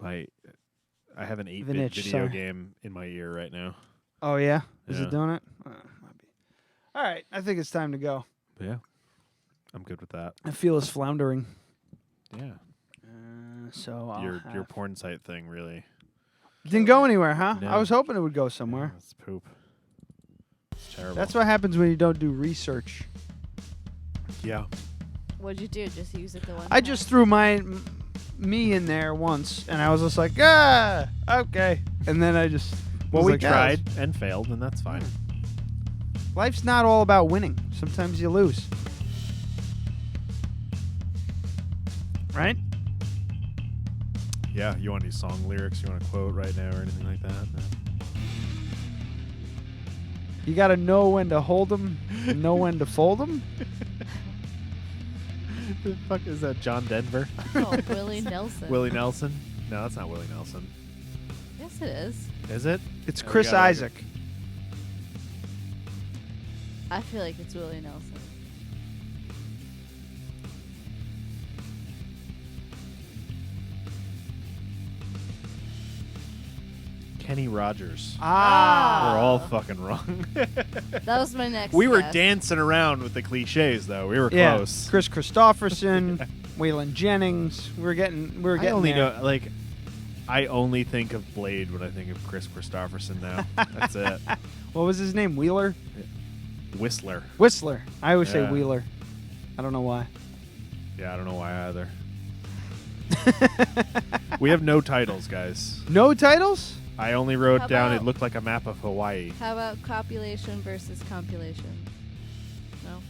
I have an 8-bit Vintage, video sorry. game in my ear right now. Oh, yeah? Is Yeah. it doing it? Might be. All right, I think it's time to go. Yeah, I'm good with that. I feel us floundering. Yeah. So I'll your have- porn site thing really Didn't go anywhere, huh? No. I was hoping it would go somewhere. It's poop. It's terrible. That's what happens when you don't do research. Yeah. What'd you do? Just use it the one I time? just threw me in there once, and I was just like, okay. And then I just Well, was we like, tried and failed, and that's fine. Life's not all about winning. Sometimes you lose. Right? Yeah, you want any song lyrics you want to quote right now or anything like that? No? You got to know when to hold them, and know when to fold them. The fuck is that? John Denver? Oh, Willie Nelson. Willie Nelson? No, that's not Willie Nelson. Yes, it is. Is it? It's Oh, we Chris gotta look Isaac. I feel like it's Willie Nelson. Kenny Rogers. Ah. We're all fucking wrong. That was my next We were guess. dancing around with the cliches, though. We were Yeah. close. Chris Christopherson, Waylon Jennings. We were getting I only there. know, like, I only think of Blade when I think of Chris Christopherson now. That's it. What was his name? Wheeler? Whistler. Whistler. I always say Yeah. Wheeler. I don't know why. Yeah, I don't know why either. We have no titles, guys. No titles? I only wrote How down about- it looked like a map of Hawaii. How about copulation versus compilation? No?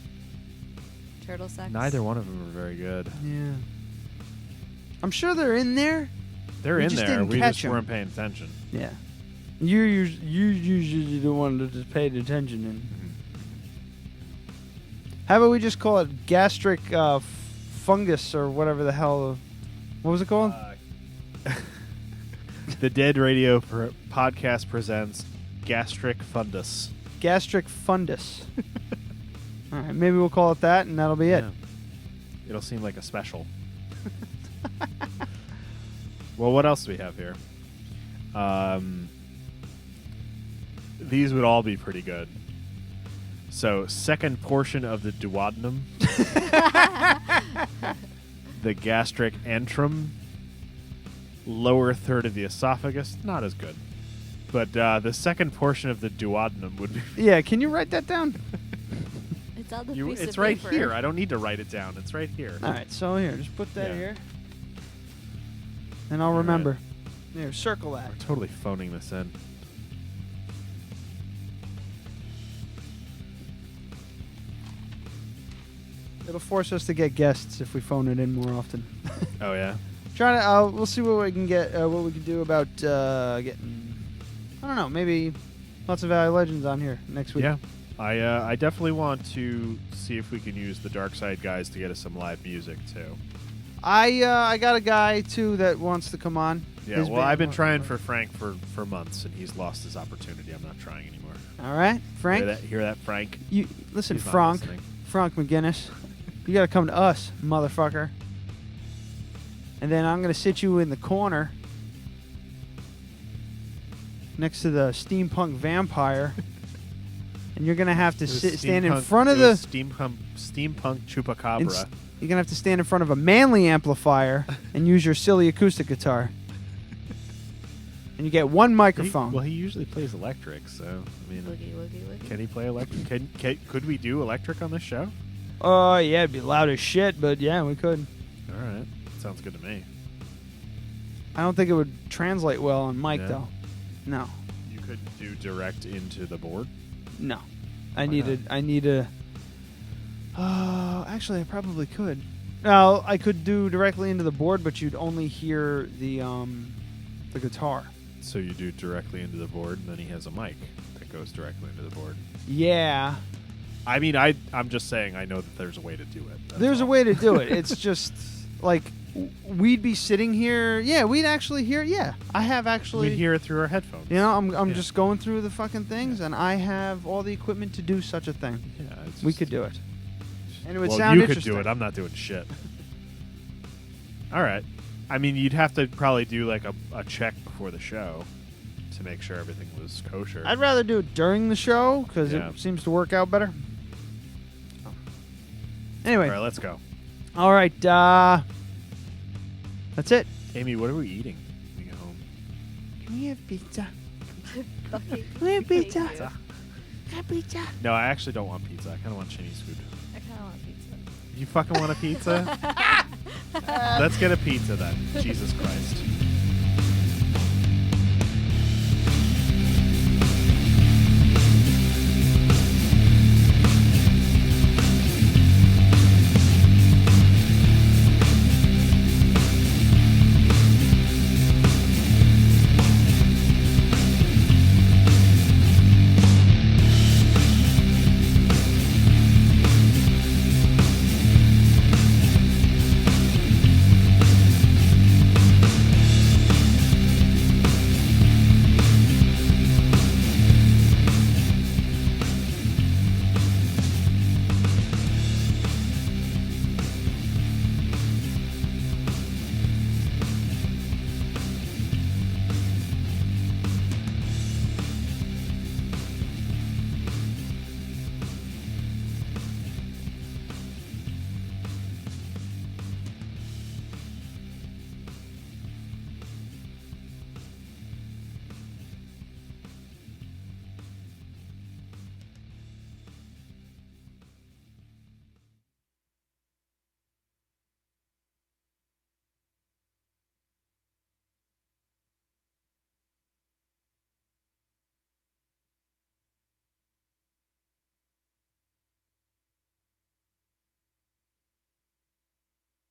Turtle sex? Neither one of them are very good. Yeah. I'm sure they're in there. They're We in just there. didn't We catch just 'em. weren't paying attention. Yeah. You usually the one that just paid attention in. How about we just call it gastric fungus or whatever the hell? What was it called? The Dead Radio podcast presents Gastric Fundus. Gastric fundus. All right, maybe we'll call it that, and that'll be it. Yeah. It'll seem like a special. Well, what else do we have here? These would all be pretty good. So, second portion of the duodenum, the gastric antrum, lower third of the esophagus, not as good. But the second portion of the duodenum would be. Yeah, can you write that down? It's on the piece It's of right paper. here. I don't need to write it down. It's right here. All right, so here, just put that Yeah. here, and I'll remember. Here, circle that. We're totally phoning this in. It'll force us to get guests if we phone it in more often. Oh yeah. Trying to, we'll see what we can get. What we can do about getting. I don't know. Maybe lots of Valley Legends on here next week. Yeah, I definitely want to see if we can use the Dark Side guys to get us some live music too. I got a guy too that wants to come on. Yeah, His well, band I've been wants- trying for Frank for months, and he's lost his opportunity. I'm not trying anymore. All right, Frank. Hear that, Frank? You listen, He's not Frank. listening. Frank McGinnis. You got to come to us, motherfucker. And then I'm gonna sit you in the corner next to the steampunk vampire, and you're gonna have to stand in front of the steampunk chupacabra. You're gonna have to stand in front of a manly amplifier and use your silly acoustic guitar. And you get one microphone. He usually plays electric, so I mean, Woogie, woogie, woogie. can he play electric? Could we do electric on this show? Oh yeah, it'd be loud as shit, but yeah, we could. All right, sounds good to me. I don't think it would translate well on mic Yeah. though. No. You could do direct into the board. No. I need a. Actually, I probably could. No, I could do directly into the board, but you'd only hear the guitar. So you do directly into the board, and then he has a mic that goes directly into the board. Yeah. I mean, I'm just saying I know that there's a way to do it. There's a way to do it. It's just like we'd be sitting here. Yeah, we'd actually hear. Yeah, I have actually. We'd hear it through our headphones. You know, I'm just going through the fucking things, and I have all the equipment to do such a thing. Yeah, we could do it. And it would well, sound you interesting. could do it. I'm not doing shit. All right. I mean, you'd have to probably do like a check before the show to make sure everything was kosher. I'd rather do it during the show because Yeah. it seems to work out better. Anyway. All right, let's go. All right. That's it. Amy, what are we eating when we get home? Can we have pizza? Bucky, Can we have pizza? pizza. Can I have pizza? No, I actually don't want pizza. I kind of want Chinese food. I kind of want pizza. You fucking want a pizza? Let's get a pizza then. Jesus Christ.